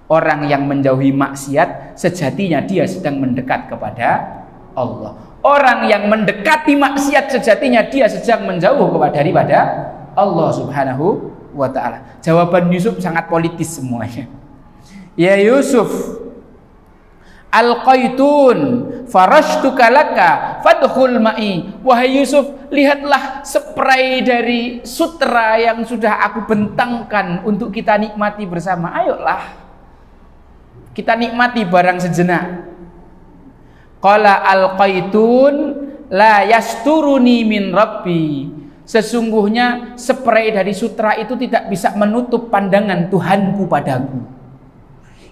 Orang yang menjauhi maksiat sejatinya dia sedang mendekat kepada Allah. Orang yang mendekati maksiat sejatinya dia sedang menjauh daripada Allah Subhanahu wa ta'ala. Jawaban Yusuf sangat politis semuanya. Ya Yusuf, alqaitun farashtuka laka fadkhul ma'i. Wahai Yusuf, lihatlah spray dari sutra yang sudah aku bentangkan untuk kita nikmati bersama. Ayolah kita nikmati barang sejenak. Qala alqaitun la yasturuni min rabbi. Sesungguhnya spray dari sutra itu tidak bisa menutup pandangan Tuhanku padaku.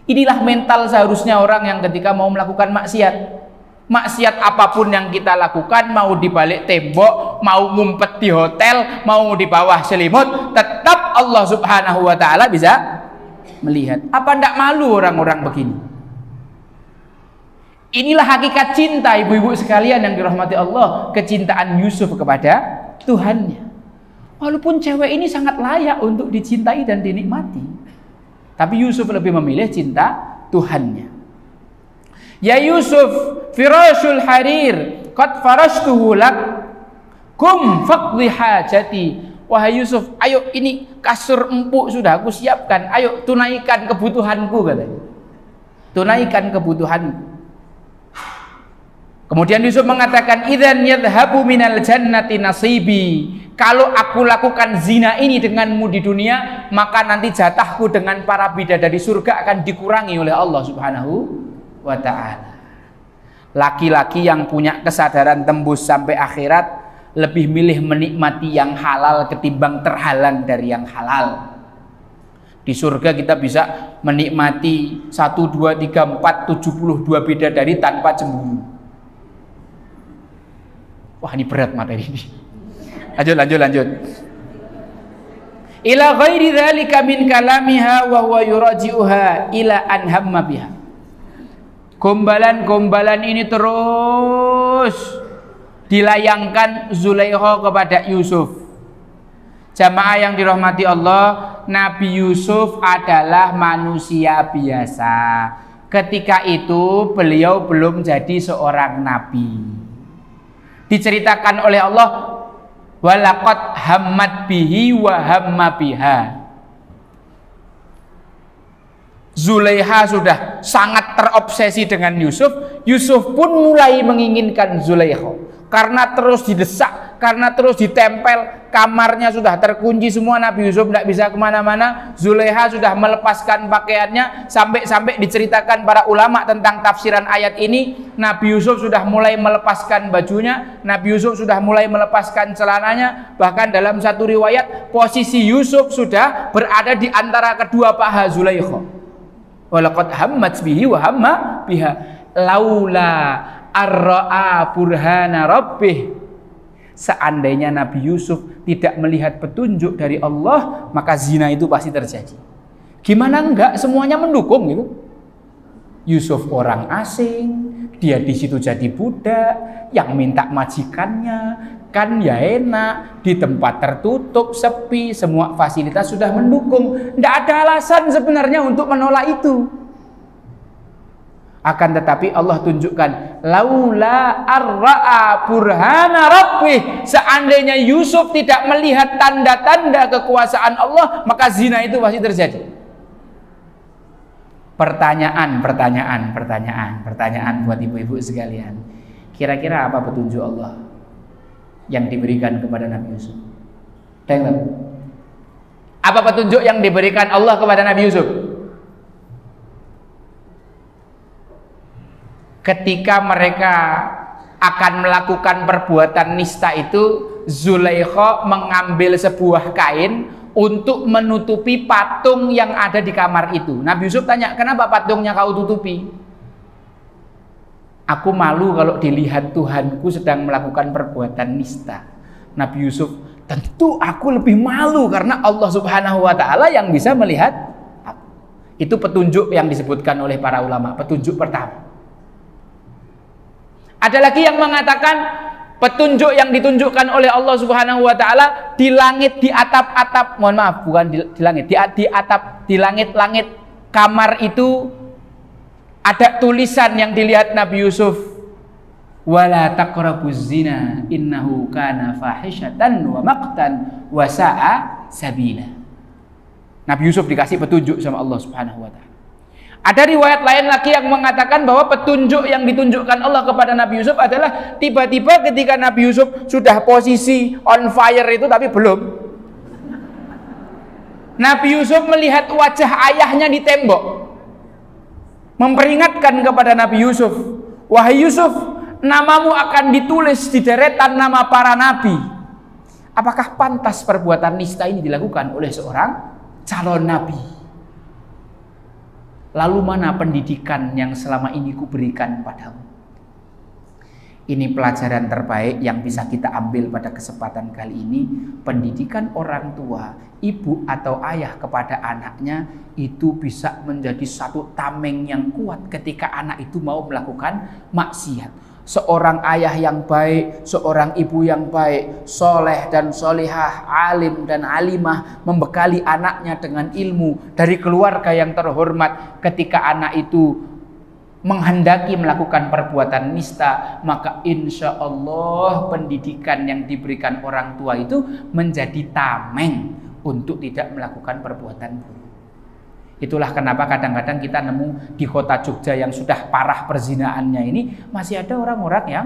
Inilah mental seharusnya orang yang ketika mau melakukan maksiat. Maksiat apapun yang kita lakukan, mau di balik tembok, mau ngumpet di hotel, mau di bawah selimut, tetap Allah Subhanahu wa ta'ala bisa melihat. Apa ndak malu orang-orang begini? Inilah hakikat cinta ibu-ibu sekalian yang dirahmati Allah, kecintaan Yusuf kepada Tuhannya. Walaupun cewek ini sangat layak untuk dicintai dan dinikmati, tapi Yusuf lebih memilih cinta Tuhannya. Ya Yusuf, firashul harir qad farashtuhu lak kum faqdi hajati. Wahai Yusuf, ayo ini kasur empuk sudah aku siapkan, ayo tunaikan kebutuhanku, katanya. Tunaikan kebutuhanku. Kemudian Yusuf mengatakan, idzan yadhhabu minal jannati nasibi. Kalau aku lakukan zina ini denganmu di dunia, maka nanti jatahku dengan para bidadari surga akan dikurangi oleh Allah Subhanahu wa ta'ala. Laki-laki yang punya kesadaran tembus sampai akhirat lebih milih menikmati yang halal ketimbang terhalang dari yang halal. Di surga kita bisa menikmati 1, 2, 3, 4, 72 bidadari tanpa cemburu. Wah, ini berat materi ini. Lanjut. Ila ghairi dzalika min kalamiha wa huwa yuraji'uha ila an hamma biha. Gombalan-gombalan ini terus dilayangkan Zulaikha kepada Yusuf. Jamaah yang dirahmati Allah, Nabi Yusuf adalah manusia biasa. Ketika itu beliau belum jadi seorang nabi. Diceritakan oleh Allah, walaqad hammat bihi wa hamma biha. Zulaikha sudah sangat terobsesi dengan Yusuf. Yusuf pun mulai menginginkan Zulaikha karena terus didesak, karena terus ditempel. Kamarnya sudah terkunci semua, Nabi Yusuf tidak bisa kemana-mana. Zulaikha sudah melepaskan pakaiannya. Sampai-sampai diceritakan para ulama tentang tafsiran ayat ini, Nabi Yusuf sudah mulai melepaskan bajunya, Nabi Yusuf sudah mulai melepaskan celananya. Bahkan dalam satu riwayat, posisi Yusuf sudah berada di antara kedua paha Zulaikha. Walaqad hammat bihi wa hamma biha laula arra'a burhana rabbih. Seandainya Nabi Yusuf tidak melihat petunjuk dari Allah, maka zina itu pasti terjadi. Gimana enggak, semuanya mendukung gitu. Yusuf orang asing, dia di situ jadi budak, yang minta majikannya kan ya enak, di tempat tertutup, sepi, semua fasilitas sudah mendukung. Tidak ada alasan sebenarnya untuk menolak itu. Akan tetapi Allah tunjukkan, laula arra'a burhana rabbih. Seandainya Yusuf tidak melihat tanda-tanda kekuasaan Allah, maka zina itu pasti terjadi. Pertanyaan buat ibu-ibu sekalian. Kira-kira apa petunjuk Allah yang diberikan kepada Nabi Yusuf? Apa petunjuk yang diberikan Allah kepada Nabi Yusuf? Ketika mereka akan melakukan perbuatan nista itu, Zulaikha mengambil sebuah kain untuk menutupi patung yang ada di kamar itu. Nabi Yusuf tanya, kenapa patungnya kau tutupi? Aku malu kalau dilihat Tuhanku sedang melakukan perbuatan nista. Nabi Yusuf, tentu aku lebih malu karena Allah Subhanahu wa ta'ala yang bisa melihat aku. Itu petunjuk yang disebutkan oleh para ulama, petunjuk pertama. Ada lagi yang mengatakan petunjuk yang ditunjukkan oleh Allah Subhanahu wa taala di langit, di atap-atap, mohon maaf, bukan di langit, di atap, di langit-langit kamar itu ada tulisan yang dilihat Nabi Yusuf, wala taqrabuz zina innahu kana fahisyatan wa maqtan wa sa'a sabila. Nabi Yusuf dikasih petunjuk sama Allah Subhanahu wa taala. Ada riwayat lain lagi yang mengatakan bahwa petunjuk yang ditunjukkan Allah kepada Nabi Yusuf adalah tiba-tiba ketika Nabi Yusuf sudah posisi on fire itu, tapi belum. Nabi Yusuf melihat wajah ayahnya di tembok, memperingatkan kepada Nabi Yusuf, wahai Yusuf, namamu akan ditulis di deretan nama para nabi. Apakah pantas perbuatan nista ini dilakukan oleh seorang calon nabi? Lalu mana pendidikan yang selama ini kuberikan padamu? Ini pelajaran terbaik yang bisa kita ambil pada kesempatan kali ini. Pendidikan orang tua, ibu atau ayah kepada anaknya itu bisa menjadi satu tameng yang kuat ketika anak itu mau melakukan maksiat. Seorang ayah yang baik, seorang ibu yang baik, soleh dan solihah, alim dan alimah, membekali anaknya dengan ilmu dari keluarga yang terhormat. Ketika anak itu menghendaki melakukan perbuatan nista, maka insya Allah pendidikan yang diberikan orang tua itu menjadi tameng untuk tidak melakukan perbuatan buruk. Itulah kenapa kadang-kadang kita nemu di kota Jogja yang sudah parah perzinaannya ini, masih ada orang-orang yang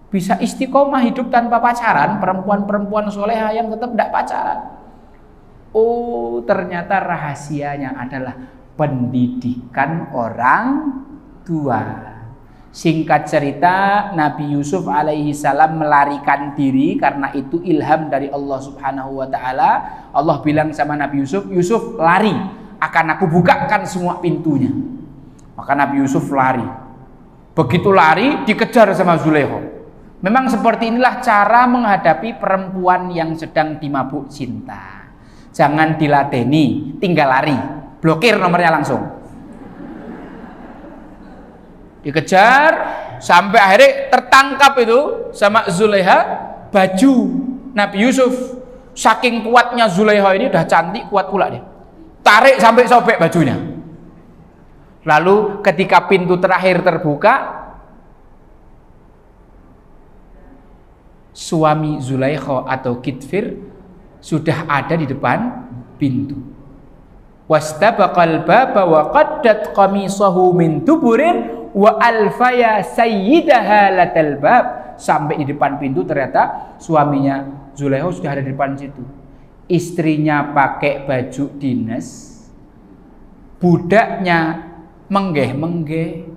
bisa istiqomah hidup tanpa pacaran, perempuan-perempuan soleha yang tetap tidak pacaran. Oh, ternyata rahasianya adalah pendidikan orang tua. Singkat cerita, Nabi Yusuf alaihi salam melarikan diri karena itu ilham dari Allah Subhanahu wa taala. Allah bilang sama Nabi Yusuf, Yusuf lari, akan aku bukakan semua pintunya. Maka Nabi Yusuf lari. Begitu lari dikejar sama Zulaikha. Memang seperti inilah cara menghadapi perempuan yang sedang dimabuk cinta. Jangan diladeni, tinggal lari, blokir nomornya langsung. Dikejar sampai akhirnya tertangkap itu sama Zulaikha. Baju Nabi Yusuf, saking kuatnya Zulaikha ini, udah cantik kuat pula dia, tarik sampai sobek bajunya. Lalu ketika pintu terakhir terbuka, suami Zulaikha atau Kitfir sudah ada di depan pintu. Wastabaqal baba wa qaddat qamisahu min duburin wa alfaya sayyidaha latal bab. Sampai di depan pintu ternyata suaminya Zulaikha sudah ada di depan situ. Istrinya pakai baju dinas, budaknya menggeh-menggeh,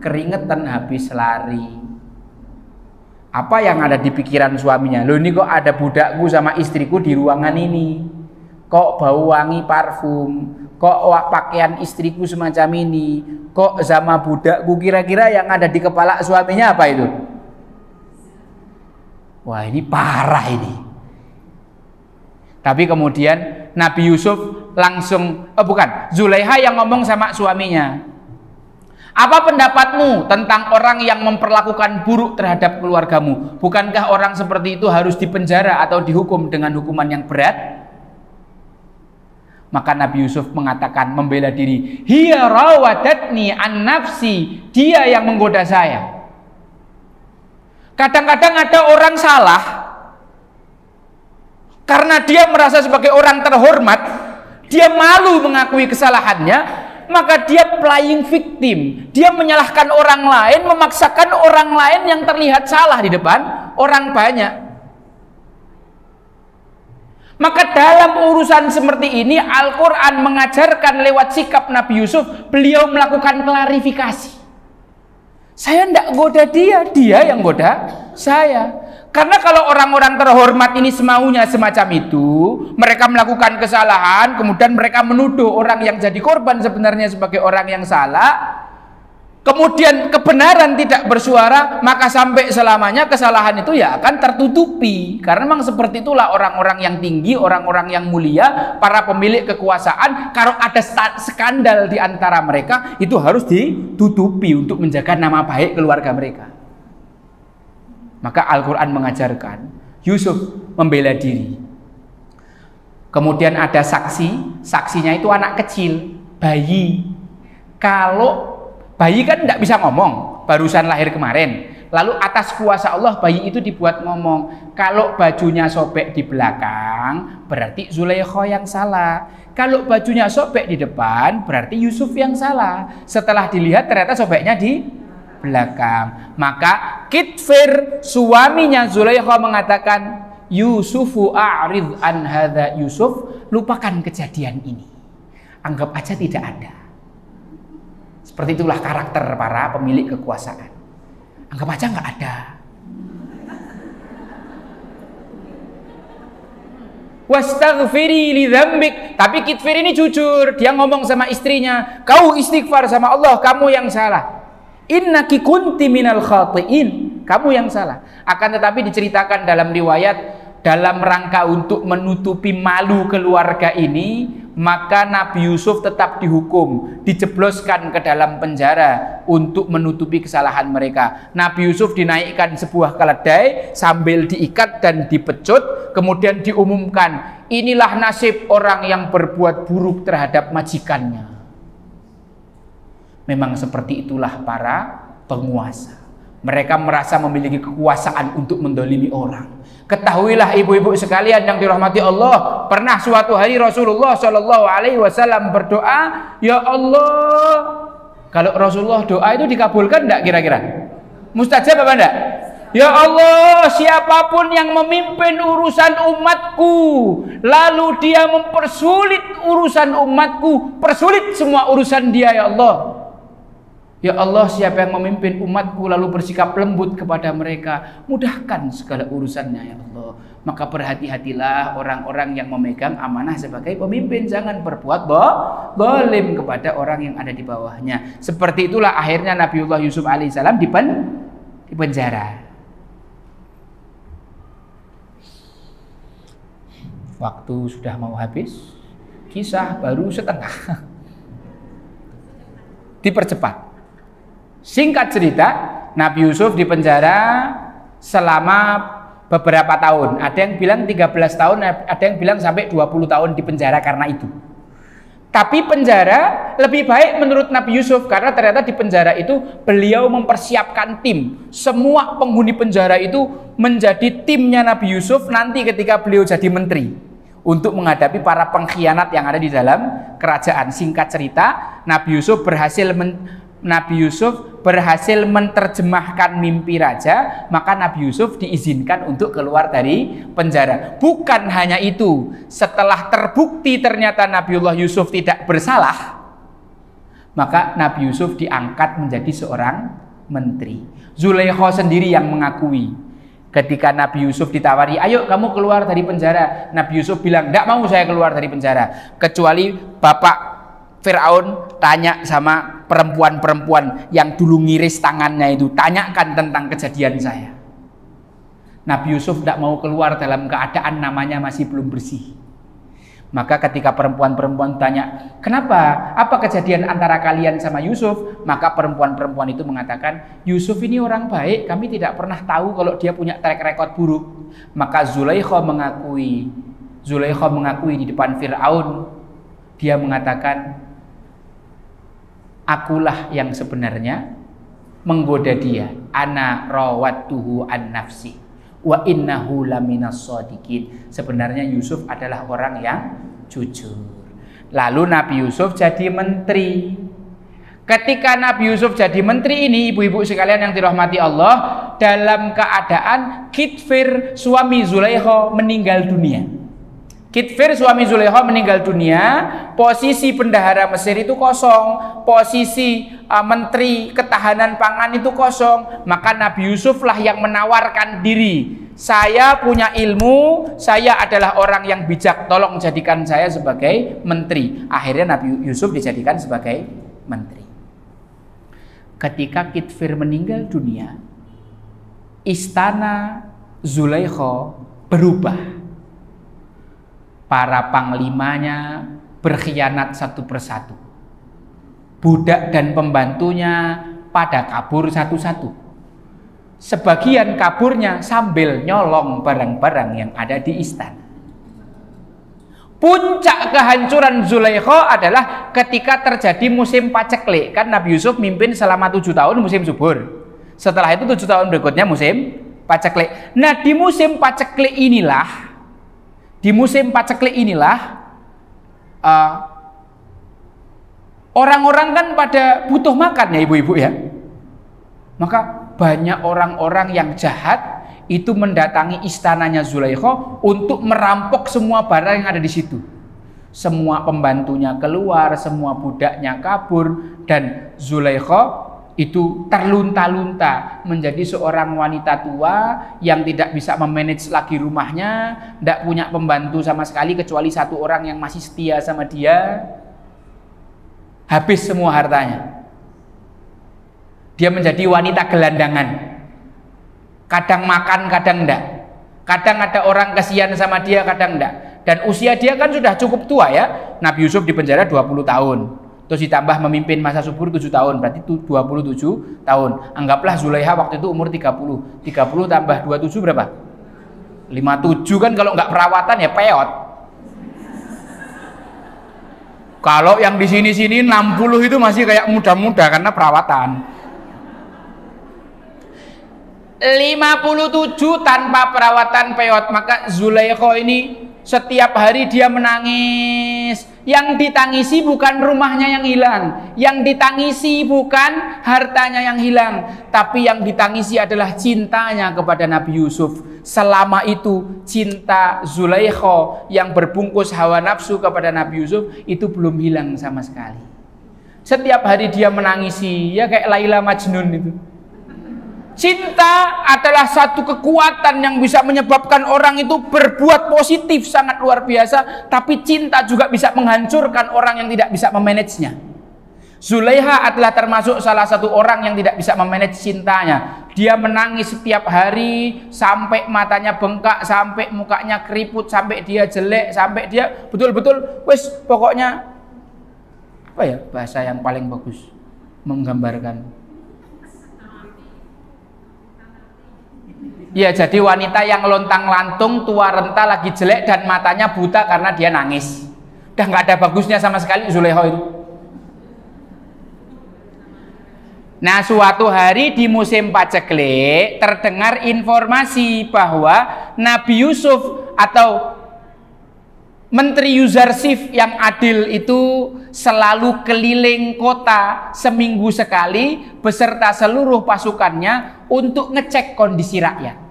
keringetan habis lari. Apa yang ada di pikiran suaminya? Loh, ini kok ada budakku sama istriku di ruangan ini? Kok bau wangi parfum? Kok pakaian istriku semacam ini? Kok sama budakku? Kira-kira yang ada di kepala suaminya apa itu? Wah, ini parah ini. Tapi kemudian Nabi Yusuf langsung, Zulaikha yang ngomong sama suaminya, apa pendapatmu tentang orang yang memperlakukan buruk terhadap keluargamu? Bukankah orang seperti itu harus dipenjara atau dihukum dengan hukuman yang berat? Maka Nabi Yusuf mengatakan, membela diri, hiya rawadatni an nafsi, dia yang menggoda saya. Kadang-kadang ada orang salah karena dia merasa sebagai orang terhormat, dia malu mengakui kesalahannya, maka dia playing victim. Dia menyalahkan orang lain, memaksakan orang lain yang terlihat salah di depan orang banyak. Maka dalam urusan seperti ini, Al-Quran mengajarkan lewat sikap Nabi Yusuf, beliau melakukan klarifikasi. Saya tidak goda dia, dia yang goda saya. Karena kalau orang-orang terhormat ini semaunya semacam itu, mereka melakukan kesalahan, kemudian mereka menuduh orang yang jadi korban sebenarnya sebagai orang yang salah. kemudian kebenaran tidak bersuara, maka sampai selamanya kesalahan itu ya akan tertutupi. Karena memang seperti itulah orang-orang yang tinggi, orang-orang yang mulia, para pemilik kekuasaan. Kalau ada skandal di antara mereka, itu harus ditutupi untuk menjaga nama baik keluarga mereka. Maka Al-Quran mengajarkan Yusuf membela diri. Kemudian ada saksi, saksinya itu anak kecil, bayi. Kalau bayi kan tidak bisa ngomong, barusan lahir kemarin. Lalu atas kuasa Allah bayi itu dibuat ngomong. Kalau bajunya sobek di belakang, berarti Zulaikha yang salah. Kalau bajunya sobek di depan, berarti Yusuf yang salah. Setelah dilihat ternyata sobeknya di belakang. Maka Kitfir, suaminya Zulaikha, mengatakan, Yusufu a'rid an hadza. Yusuf, lupakan kejadian ini. Anggap aja tidak ada. Seperti itulah karakter para pemilik kekuasaan. Anggap aja nggak ada. Wastaghfiri li dzambik. Tapi Kitfir ini jujur, dia ngomong sama istrinya, kau istighfar sama Allah, kamu yang salah. Innaki kunti minal khati'in. Kamu yang salah. Akan tetapi diceritakan dalam riwayat, dalam rangka untuk menutupi malu keluarga ini, maka Nabi Yusuf tetap dihukum, dijebloskan ke dalam penjara untuk menutupi kesalahan mereka. Nabi Yusuf dinaikkan sebuah keledai sambil diikat dan dipecut, kemudian diumumkan, inilah nasib orang yang berbuat buruk terhadap majikannya. Memang seperti itulah para penguasa. Mereka merasa memiliki kekuasaan untuk mendolimi orang. Ketahuilah ibu-ibu sekalian yang dirahmati Allah, pernah suatu hari Rasulullah Shallallahu Alaihi Wasallam berdoa, ya Allah. Kalau Rasulullah doa itu dikabulkan enggak kira-kira? Mustajab apa enggak? Ya Allah, siapapun yang memimpin urusan umatku, lalu dia mempersulit urusan umatku, persulit semua urusan dia ya Allah. Ya Allah, siapa yang memimpin umatku lalu bersikap lembut kepada mereka, mudahkan segala urusannya ya Allah. Maka berhati-hatilah orang-orang yang memegang amanah sebagai pemimpin, jangan berbuat zalim kepada orang yang ada di bawahnya. Seperti itulah akhirnya Nabiullah Yusuf alaihissalam di penjara. Waktu sudah mau habis, kisah baru setengah. Dipercepat. Singkat cerita, Nabi Yusuf di penjara selama beberapa tahun. Ada yang bilang 13 tahun, ada yang bilang sampai 20 tahun di penjara karena itu. Tapi penjara lebih baik menurut Nabi Yusuf, karena ternyata di penjara itu beliau mempersiapkan tim. Semua penghuni penjara itu menjadi timnya Nabi Yusuf nanti ketika beliau jadi menteri, untuk menghadapi para pengkhianat yang ada di dalam kerajaan. Singkat cerita, Nabi Yusuf berhasil menerjemahkan mimpi raja, maka Nabi Yusuf diizinkan untuk keluar dari penjara. Bukan hanya itu, setelah terbukti ternyata Nabiullah Yusuf tidak bersalah, maka Nabi Yusuf diangkat menjadi seorang menteri. Zulaikha sendiri yang mengakui. Ketika Nabi Yusuf ditawari, ayo kamu keluar dari penjara, Nabi Yusuf bilang, tidak mau saya keluar dari penjara, kecuali bapak Fir'aun tanya sama perempuan-perempuan yang dulu ngiris tangannya itu, tanyakan tentang kejadian saya. Nabi Yusuf tidak mau keluar dalam keadaan namanya masih belum bersih. Maka ketika perempuan-perempuan tanya, kenapa? Apa kejadian antara kalian sama Yusuf? Maka perempuan-perempuan itu mengatakan, Yusuf ini orang baik, kami tidak pernah tahu kalau dia punya track record buruk. Maka Zulaikha mengakui di depan Fir'aun, dia mengatakan, akulah yang sebenarnya menggoda dia. Ana rawattuhu an nafsi wa innahu laminas shadiqin. Sebenarnya Yusuf adalah orang yang jujur. Lalu Nabi Yusuf jadi menteri. Ketika Nabi Yusuf jadi menteri ini, ibu-ibu sekalian yang dirahmati Allah, dalam keadaan Kitfir suami Zulaikha meninggal dunia. Kitfir suami Zulaikha meninggal dunia, posisi bendahara Mesir itu kosong, posisi menteri ketahanan pangan itu kosong. Maka Nabi Yusuf lah yang menawarkan diri, saya punya ilmu, saya adalah orang yang bijak, tolong jadikan saya sebagai menteri. Akhirnya Nabi Yusuf dijadikan sebagai menteri. ketika Kitfir meninggal dunia, istana Zulaikha berubah. Para panglimanya berkhianat satu persatu. Budak dan pembantunya pada kabur satu-satu. Sebagian kaburnya sambil nyolong barang-barang yang ada di istana. Puncak kehancuran Zulaikha adalah ketika terjadi musim paceklik. Kan Nabi Yusuf mimpin selama 7 tahun musim subur. Setelah itu 7 tahun berikutnya musim paceklik. Nah, di musim paceklik inilah orang-orang kan pada butuh makan ya ibu-ibu ya. Maka banyak orang-orang yang jahat itu mendatangi istananya Zulaikha untuk merampok semua barang yang ada di situ. Semua pembantunya keluar, semua budaknya kabur, dan Zulaikha itu terlunta-lunta menjadi seorang wanita tua yang tidak bisa memanage lagi rumahnya, tidak punya pembantu sama sekali kecuali satu orang yang masih setia sama dia. Habis semua hartanya. Dia menjadi wanita gelandangan. Kadang makan, kadang enggak. Kadang ada orang kasihan sama dia, kadang enggak. Dan usia dia kan sudah cukup tua ya. Nabi Yusuf dipenjara 20 tahun. Terus ditambah memimpin masa subur 7 tahun. Berarti itu 27 tahun. Anggaplah Zulaikha waktu itu umur 30. 30 tambah 27 berapa? 57 kan kalau enggak perawatan ya peot. Kalau yang di sini-sini 60 itu masih kayak muda-muda karena perawatan. 57 tanpa perawatan peot. Maka Zulaikha ini setiap hari dia menangis. Yang ditangisi bukan rumahnya yang hilang, yang ditangisi bukan hartanya yang hilang, tapi yang ditangisi adalah cintanya kepada Nabi Yusuf. Selama itu cinta Zulaikha yang berbungkus hawa nafsu kepada Nabi Yusuf itu belum hilang sama sekali. Setiap hari dia menangisi, ya kayak Laila Majnun itu. Cinta adalah satu kekuatan yang bisa menyebabkan orang itu berbuat positif sangat luar biasa, tapi cinta juga bisa menghancurkan orang yang tidak bisa memanagenya. Zulaikha adalah termasuk salah satu orang yang tidak bisa memanage cintanya. Dia menangis setiap hari sampai matanya bengkak, sampai mukanya keriput, sampai dia jelek, sampai dia betul-betul wes pokoknya apa ya bahasa yang paling bagus menggambarkan. Ya, jadi wanita yang lontang-lantung, tua renta, lagi jelek dan matanya buta karena dia nangis. Udah nggak ada bagusnya sama sekali Zulaikha itu. Nah, suatu hari di musim paceklik terdengar informasi bahwa Nabi Yusuf atau Menteri Yuzarsif yang adil itu selalu keliling kota seminggu sekali beserta seluruh pasukannya untuk ngecek kondisi rakyat.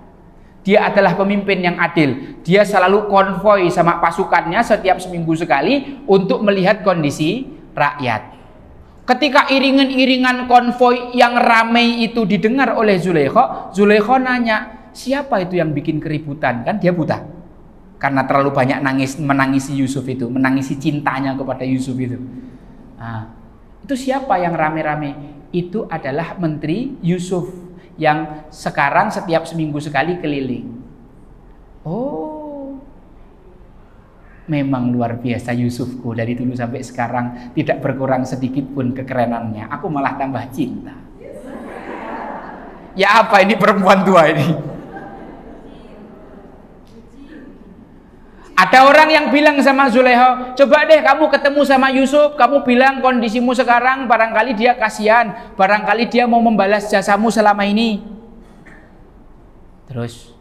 Dia adalah pemimpin yang adil. Dia selalu konvoi sama pasukannya setiap seminggu sekali untuk melihat kondisi rakyat. Ketika iringan-iringan konvoi yang ramai itu didengar oleh Zulaikha, Zulaikha nanya, siapa itu yang bikin keributan? Kan dia buta. Karena terlalu banyak menangisi Yusuf itu, menangisi cintanya kepada Yusuf itu. Nah, itu siapa yang rame-rame? Itu adalah Menteri Yusuf yang sekarang setiap seminggu sekali keliling. Oh, memang luar biasa Yusufku, dari dulu sampai sekarang tidak berkurang sedikit pun kekerenannya. Aku malah tambah cinta. Ya apa ini perempuan tua ini? Ada orang yang bilang sama Zulaikha, coba deh kamu ketemu sama Yusuf, kamu bilang kondisimu sekarang, barangkali dia kasihan, barangkali dia mau membalas jasamu selama ini. Terus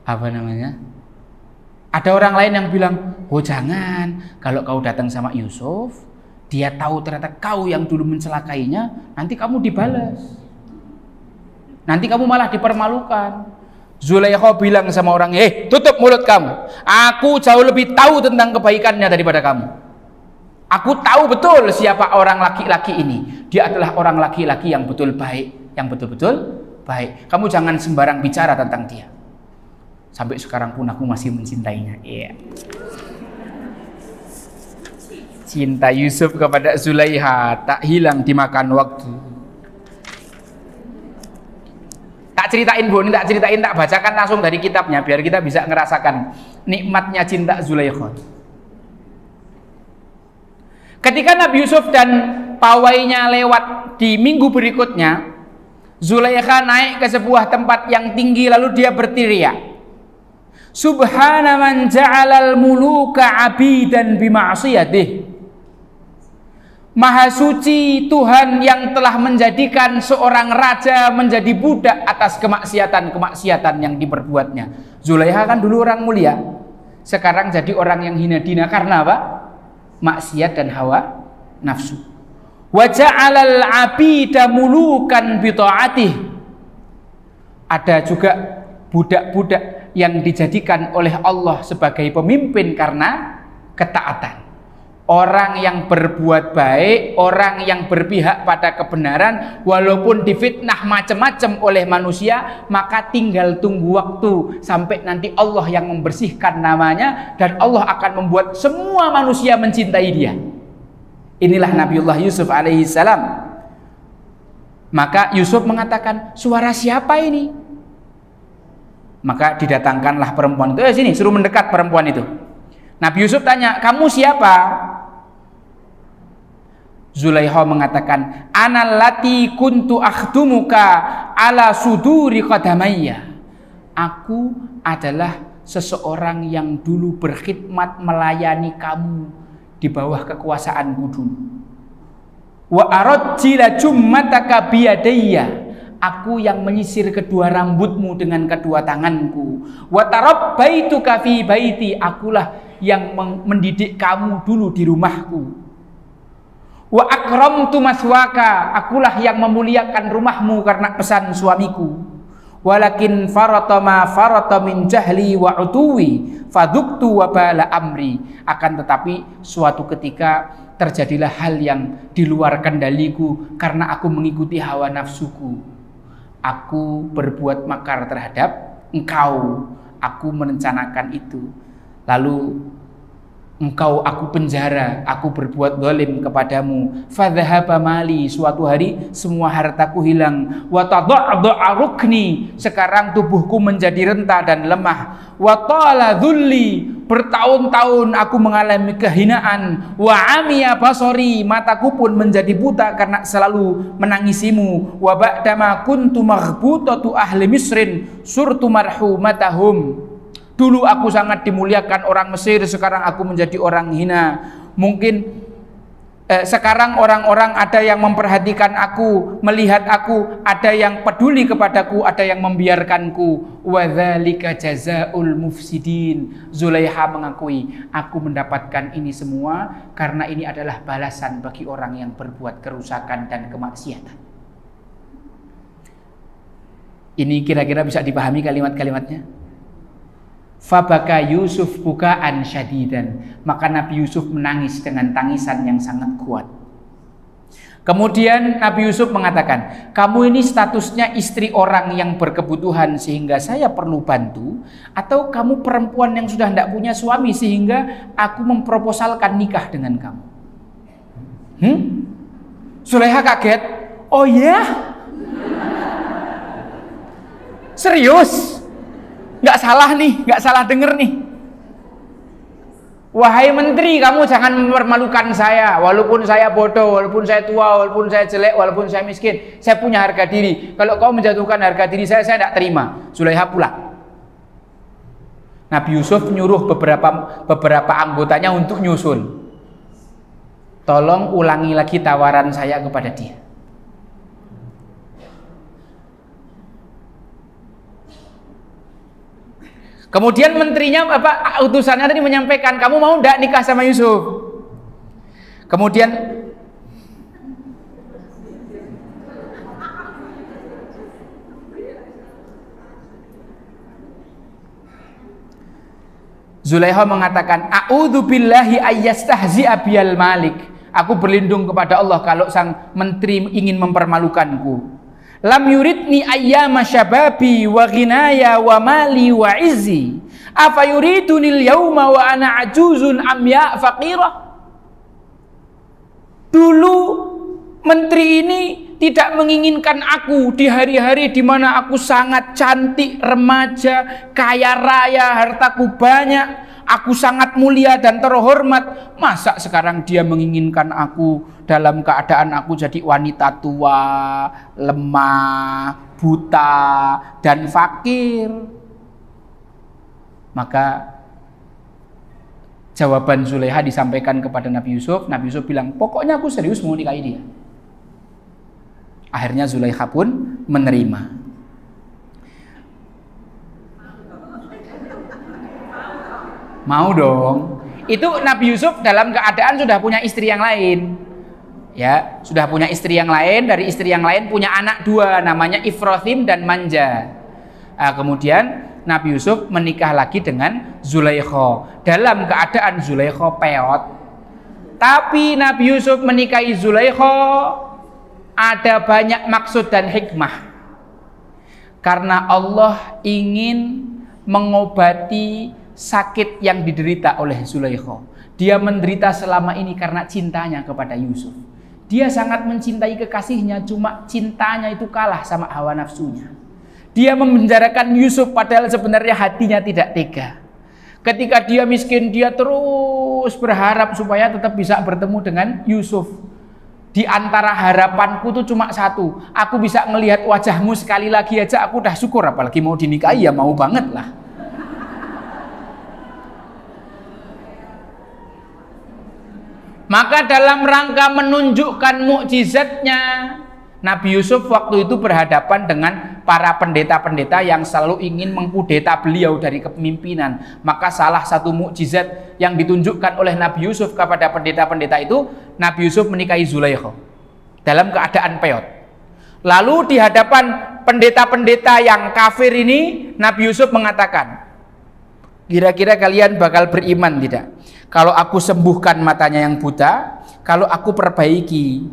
apa namanya? Ada orang lain yang bilang, oh jangan, kalau kau datang sama Yusuf, dia tahu ternyata kau yang dulu mencelakainya, nanti kamu dibalas, nanti kamu malah dipermalukan. Zulaikha bilang sama orang, tutup mulut kamu. Aku jauh lebih tahu tentang kebaikannya daripada kamu. Aku tahu betul siapa orang laki-laki ini. Dia adalah orang laki-laki yang betul baik, yang betul-betul baik. Kamu jangan sembarang bicara tentang dia. Sampai sekarang pun aku masih mencintainya. Iya. Cinta Yusuf kepada Zulaikha tak hilang dimakan waktu. ceritain Bu, tak ceritain, tak bacakan langsung dari kitabnya biar kita bisa ngerasakan nikmatnya cinta Zulaikha. Ketika Nabi Yusuf dan pawainya lewat di minggu berikutnya, Zulaikha naik ke sebuah tempat yang tinggi lalu dia berteriak, Subhana man ja'alal muluka abidan bima'siyatih. Maha suci Tuhan yang telah menjadikan seorang raja menjadi budak atas kemaksiatan-kemaksiatan yang diperbuatnya. Zulaikha kan dulu orang mulia, sekarang jadi orang yang hina dina karena apa? Maksiat dan hawa nafsu. Wa ja'alal abida mulukan bi ta'atih. Ada juga budak-budak yang dijadikan oleh Allah sebagai pemimpin karena ketaatan. Orang yang berbuat baik, orang yang berpihak pada kebenaran, walaupun difitnah macam-macam oleh manusia, maka tinggal tunggu waktu sampai nanti Allah yang membersihkan namanya dan Allah akan membuat semua manusia mencintai dia. Inilah Nabiullah Yusuf alaihi salam. Maka Yusuf mengatakan, suara siapa ini? Maka didatangkanlah perempuan itu. Sini, suruh mendekat perempuan itu. Nabi Yusuf tanya, kamu siapa? Zulaikha mengatakan, Analati kuntu akhdumuka ala suduri qadamayya. Aku adalah seseorang yang dulu berkhidmat melayani kamu di bawah kekuasaanku dulu. Wa aradjila jummataka biyadayya. Aku yang menyisir kedua rambutmu dengan kedua tanganku. Wa tarabbaituka fi baiti. Akulah yang mendidik kamu dulu di rumahku. Wa akramtu maswaka. Akulah yang memuliakan rumahmu karena pesan suamiku. Walakin farata ma farata min jahli wa utuwi faduktu wa bala amri. Akan tetapi suatu ketika terjadilah hal yang di luar kendaliku karena aku mengikuti hawa nafsuku. Aku berbuat makar terhadap engkau. Aku merencanakan itu. Lalu engkau aku penjara, aku berbuat zalim kepadamu. Fadhahaba mali, suatu hari semua hartaku hilang. Wa tada'da'a rukni, sekarang tubuhku menjadi renta dan lemah. Wa tala dhulli, bertahun-tahun aku mengalami kehinaan. Wa amiya basori, mataku pun menjadi buta karena selalu menangisimu. Wa ba'dama kuntu maghbutatu ahli Misrin surtu marhumatahum. Dulu aku sangat dimuliakan orang Mesir, sekarang aku menjadi orang hina. Mungkin sekarang orang-orang ada yang memperhatikan aku, melihat aku, ada yang peduli kepadaku, ada yang membiarkanku. Wa dzalika jazaul mufsidin. Zulaikha mengakui, aku mendapatkan ini semua karena ini adalah balasan bagi orang yang berbuat kerusakan dan kemaksiatan. Ini kira-kira bisa dipahami kalimat-kalimatnya? Fabaka Yusuf bukaan syadidan. Maka Nabi Yusuf menangis dengan tangisan yang sangat kuat. Kemudian Nabi Yusuf mengatakan, kamu ini statusnya istri orang yang berkebutuhan sehingga saya perlu bantu, atau kamu perempuan yang sudah tidak punya suami sehingga aku memproposalkan nikah dengan kamu? Zulaikha kaget. Oh ya? Serius? Nggak salah nih, nggak salah denger nih. Wahai menteri, kamu jangan mempermalukan saya. Walaupun saya bodoh, walaupun saya tua, walaupun saya jelek, walaupun saya miskin, saya punya harga diri. Kalau kau menjatuhkan harga diri saya tidak terima. Zulaikha pulang. Nabi Yusuf nyuruh beberapa anggotanya untuk nyusul. Tolong ulangi lagi tawaran saya kepada dia. Kemudian menterinya, utusannya tadi menyampaikan, kamu mau ndak nikah sama Yusuf? Kemudian Zulaikha mengatakan, a'udzu billahi ayyastahzi'a biyal malik. Aku berlindung kepada Allah kalau sang menteri ingin mempermalukanku. Lam yuridni ayyama syababi wa ghinaya wa mali wa izzi. Afa yuridunil yauma wa ana ajuzun amya faqirah. Dulu menteri ini tidak menginginkan aku di hari-hari di mana aku sangat cantik, remaja, kaya raya, hartaku banyak, aku sangat mulia dan terhormat. Masa sekarang dia menginginkan aku dalam keadaan aku jadi wanita tua, lemah, buta, dan fakir? Maka jawaban Zulaiha disampaikan kepada Nabi Yusuf. Nabi Yusuf bilang, pokoknya aku serius mau nikahi dia. Akhirnya Zulaiha pun menerima. Mau dong. Itu Nabi Yusuf dalam keadaan sudah punya istri yang lain. Ya, sudah punya istri yang lain. Dari istri yang lain punya anak dua, namanya Ifrothim dan Manja. Nah, kemudian Nabi Yusuf menikah lagi dengan Zulaikha. Dalam keadaan Zulaikha peot. Tapi Nabi Yusuf menikahi Zulaikha ada banyak maksud dan hikmah. Karena Allah ingin mengobati sakit yang diderita oleh Zulaikha. Dia menderita selama ini karena cintanya kepada Yusuf. Dia sangat mencintai kekasihnya, cuma cintanya itu kalah sama hawa nafsunya. Dia memenjarakan Yusuf padahal sebenarnya hatinya tidak tega. Ketika dia miskin, dia terus berharap supaya tetap bisa bertemu dengan Yusuf. Di antara harapanku tuh cuma satu, aku bisa melihat wajahmu sekali lagi aja aku udah syukur, apalagi mau dinikahi ya mau banget lah. Maka dalam rangka menunjukkan mukjizatnya, Nabi Yusuf waktu itu berhadapan dengan para pendeta-pendeta yang selalu ingin mengkudeta beliau dari kepemimpinan. Maka salah satu mukjizat yang ditunjukkan oleh Nabi Yusuf kepada pendeta-pendeta itu, Nabi Yusuf menikahi Zulaikha dalam keadaan peot. Lalu di hadapan pendeta-pendeta yang kafir ini, Nabi Yusuf mengatakan, kira-kira kalian bakal beriman tidak? Kalau aku sembuhkan matanya yang buta, kalau aku perbaiki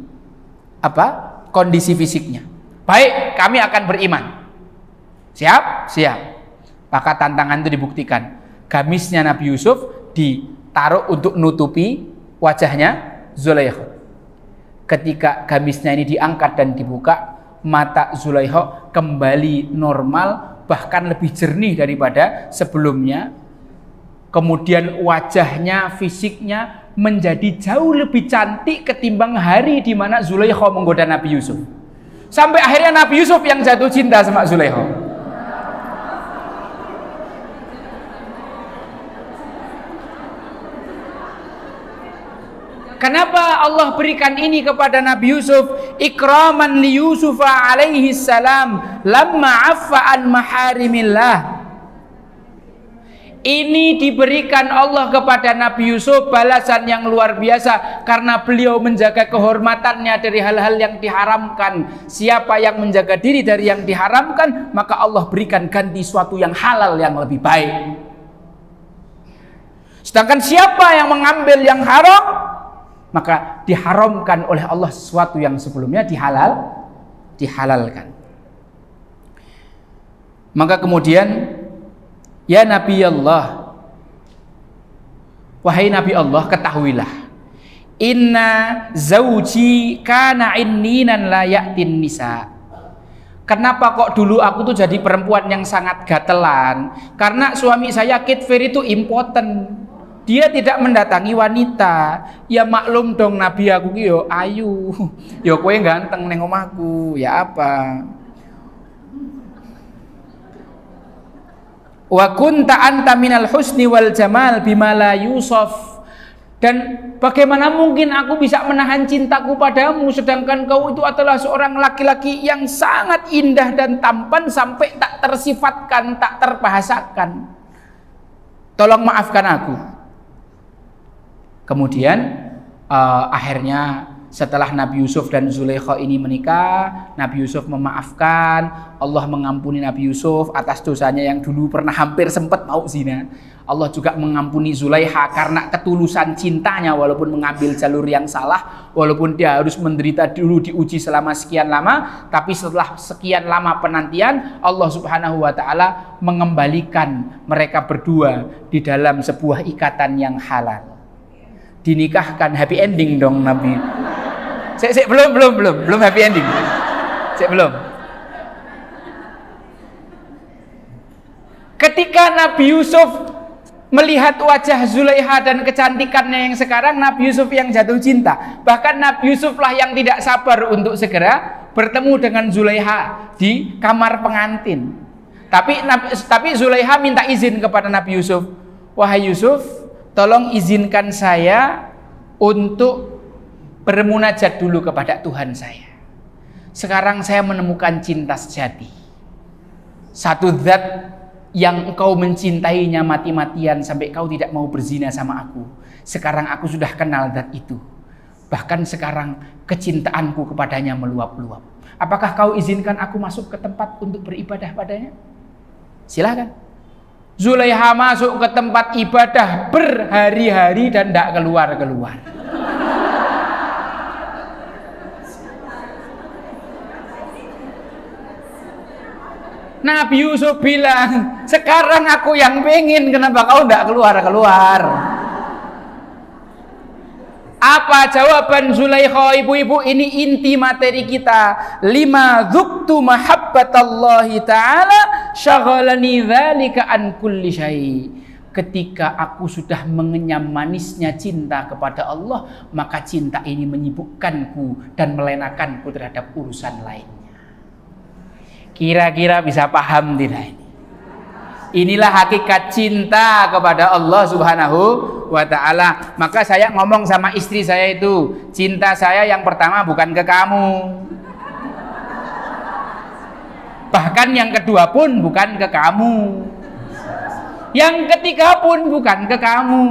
kondisi fisiknya, baik, kami akan beriman. Siap? Siap. Maka tantangan itu dibuktikan. Gamisnya Nabi Yusuf ditaruh untuk nutupi wajahnya Zulaikha. Ketika gamisnya ini diangkat dan dibuka, mata Zulaikha kembali normal, bahkan lebih jernih daripada sebelumnya. Kemudian wajahnya, fisiknya menjadi jauh lebih cantik ketimbang hari di mana Zulaikha menggoda Nabi Yusuf. Sampai akhirnya Nabi Yusuf yang jatuh cinta sama Zulaikha. Kenapa Allah berikan ini kepada Nabi Yusuf? Ikraman li Yusufa alaihi salam lamma affa an maharimillah. Ini diberikan Allah kepada Nabi Yusuf balasan yang luar biasa karena beliau menjaga kehormatannya dari hal-hal yang diharamkan. Siapa yang menjaga diri dari yang diharamkan, maka Allah berikan ganti suatu yang halal yang lebih baik. Sedangkan siapa yang mengambil yang haram, maka diharamkan oleh Allah sesuatu yang sebelumnya dihalalkan. Maka kemudian, ya Nabi Allah, wahai Nabi Allah, ketahuilah, inna zauji kana inninan la ya'tin nisa. Kenapa kok dulu aku tuh jadi perempuan yang sangat gatelan? Karena suami saya Kitfir itu impoten. Dia tidak mendatangi wanita. Ya maklum dong Nabi, aku ki yo ayu. Yo kowe ganteng neng omahku, ya apa? Wa kunta anta minal husni wal jamal bima la yusaf. Dan bagaimana mungkin aku bisa menahan cintaku padamu sedangkan kau itu adalah seorang laki-laki yang sangat indah dan tampan sampai tak tersifatkan, tak terbahasakan. Tolong maafkan aku. Kemudian akhirnya setelah Nabi Yusuf dan Zulaikha ini menikah, Nabi Yusuf memaafkan, Allah mengampuni Nabi Yusuf atas dosanya yang dulu pernah hampir sempat mau zina. Allah juga mengampuni Zulaikha karena ketulusan cintanya walaupun mengambil jalur yang salah, walaupun dia harus menderita dulu diuji selama sekian lama, tapi setelah sekian lama penantian, Allah Subhanahu wa taala mengembalikan mereka berdua di dalam sebuah ikatan yang halal. Dinikahkan, happy ending dong Nabi. Belum happy ending. Belum. Ketika Nabi Yusuf melihat wajah Zulaiha dan kecantikannya yang sekarang, Nabi Yusuf yang jatuh cinta. Bahkan Nabi Yusuf lah yang tidak sabar untuk segera bertemu dengan Zulaiha di kamar pengantin. Tapi Zulaiha minta izin kepada Nabi Yusuf. Wahai Yusuf, tolong izinkan saya untuk bermunajat dulu kepada Tuhan saya. Sekarang saya menemukan cinta sejati. Satu zat yang engkau mencintainya mati-matian sampai kau tidak mau berzina sama aku. Sekarang aku sudah kenal zat itu. Bahkan sekarang kecintaanku kepadanya meluap-luap. Apakah kau izinkan aku masuk ke tempat untuk beribadah padanya? Silakan. Zulaiha masuk ke tempat ibadah berhari-hari dan tidak keluar-keluar. Nabi Yusuf bilang, sekarang aku yang pengen, kenapa kau tidak keluar-keluar? Apa jawaban Zulaikha? Ibu-ibu, ini inti materi kita. Lima dzuktu mahabbatallahi ta'ala syaghalani dzalika an kulli syai. Ketika aku sudah mengenyam manisnya cinta kepada Allah, maka cinta ini menyibukkanku dan melenakanku terhadap urusan lainnya. Kira-kira bisa paham tidak ini? Inilah hakikat cinta kepada Allah Subhanahu wa ta'ala. Maka saya ngomong sama istri saya itu, cinta saya yang pertama bukan ke kamu. Bahkan yang kedua pun bukan ke kamu. Yang ketiga pun bukan ke kamu.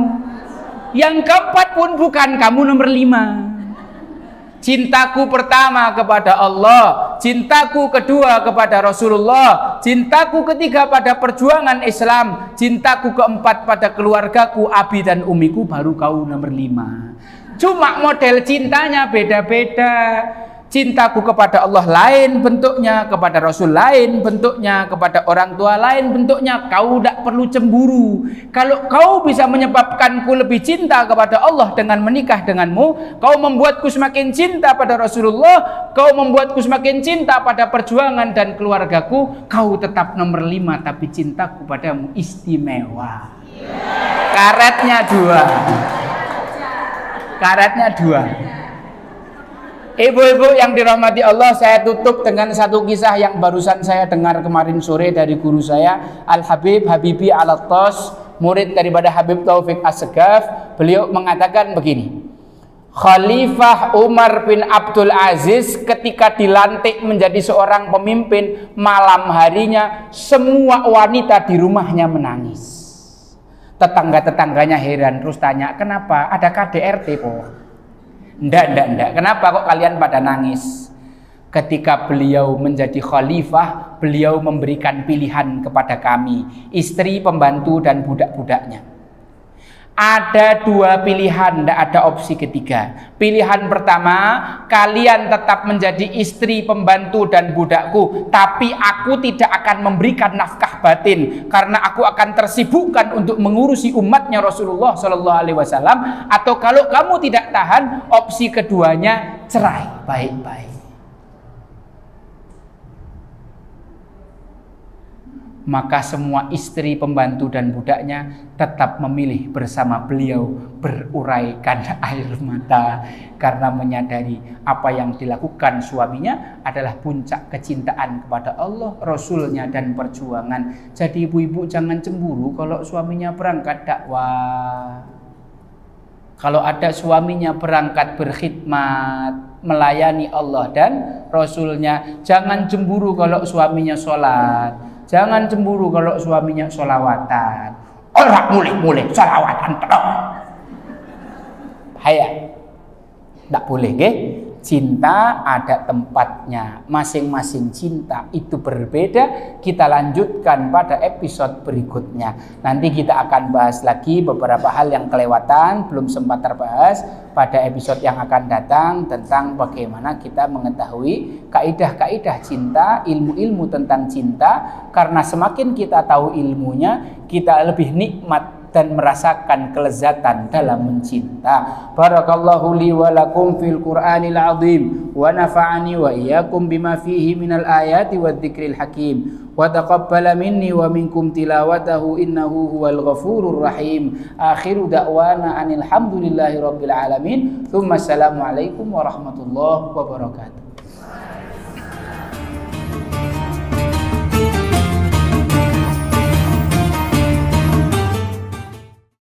Yang keempat pun bukan kamu nomor 5. Cintaku pertama kepada Allah, cintaku kedua kepada Rasulullah, cintaku ketiga pada perjuangan Islam, cintaku keempat pada keluargaku, abi dan umiku, baru kau nomor 5. Cuma model cintanya beda-beda. Cintaku kepada Allah lain bentuknya, kepada Rasul lain bentuknya, kepada orang tua lain bentuknya. Kau tidak perlu cemburu. Kalau kau bisa menyebabkanku lebih cinta kepada Allah dengan menikah denganmu, kau membuatku semakin cinta pada Rasulullah, kau membuatku semakin cinta pada perjuangan dan keluargaku, kau tetap nomor 5, tapi cintaku padamu istimewa. Karetnya 2. Karetnya 2. Ibu-ibu yang dirahmati Allah, saya tutup dengan satu kisah yang barusan saya dengar kemarin sore dari guru saya, Al-Habib Habibi Al-Attas, murid daripada Habib Taufik As-Segaf. Beliau mengatakan begini, Khalifah Umar bin Abdul Aziz ketika dilantik menjadi seorang pemimpin, malam harinya semua wanita di rumahnya menangis. Tetangga-tetangganya heran, terus tanya, kenapa? Ada KDRT kok? Ndak. Kenapa kok kalian pada nangis? Ketika beliau menjadi khalifah, beliau memberikan pilihan kepada kami, istri, pembantu, dan budak-budaknya. Ada 2 pilihan, tidak ada opsi ketiga. Pilihan pertama, kalian tetap menjadi istri, pembantu, dan budakku, tapi aku tidak akan memberikan nafkah batin karena aku akan tersibukkan untuk mengurusi umatnya Rasulullah Shallallahu Alaihi Wasallam. Atau kalau kamu tidak tahan, opsi keduanya cerai baik-baik. Maka semua istri, pembantu, dan budaknya tetap memilih bersama beliau, beruraikan air mata karena menyadari apa yang dilakukan suaminya adalah puncak kecintaan kepada Allah, Rasulnya, dan perjuangan. Jadi ibu-ibu jangan cemburu kalau suaminya berangkat dakwah, kalau ada suaminya berangkat berkhidmat melayani Allah dan Rasulnya. Jangan cemburu kalau suaminya sholat. Jangan cemburu kalau suaminya sholawatan. Orang mulih-mulih sholawatan terus. Bahaya. Tidak boleh, ke? Cinta ada tempatnya. Masing-masing cinta itu berbeda. Kita lanjutkan pada episode berikutnya. Nanti kita akan bahas lagi beberapa hal yang kelewatan, belum sempat terbahas pada episode yang akan datang, tentang bagaimana kita mengetahui kaidah-kaidah cinta, ilmu-ilmu tentang cinta. Karena semakin kita tahu ilmunya, kita lebih nikmat dan merasakan kelezatan dalam mencinta. Barakallahu li wa lakum fil Qur'anil azim wa nafa'ani wa iyyakum bima fihi minal ayati wadh-dzikril hakim wa taqabbala minni wa minkum tilawatahu innahu huwal ghafurur rahim. Akhiru da'wana anil hamdulillahi rabbil alamin. Tsumma assalamu alaikum warahmatullahi wabarakatuh.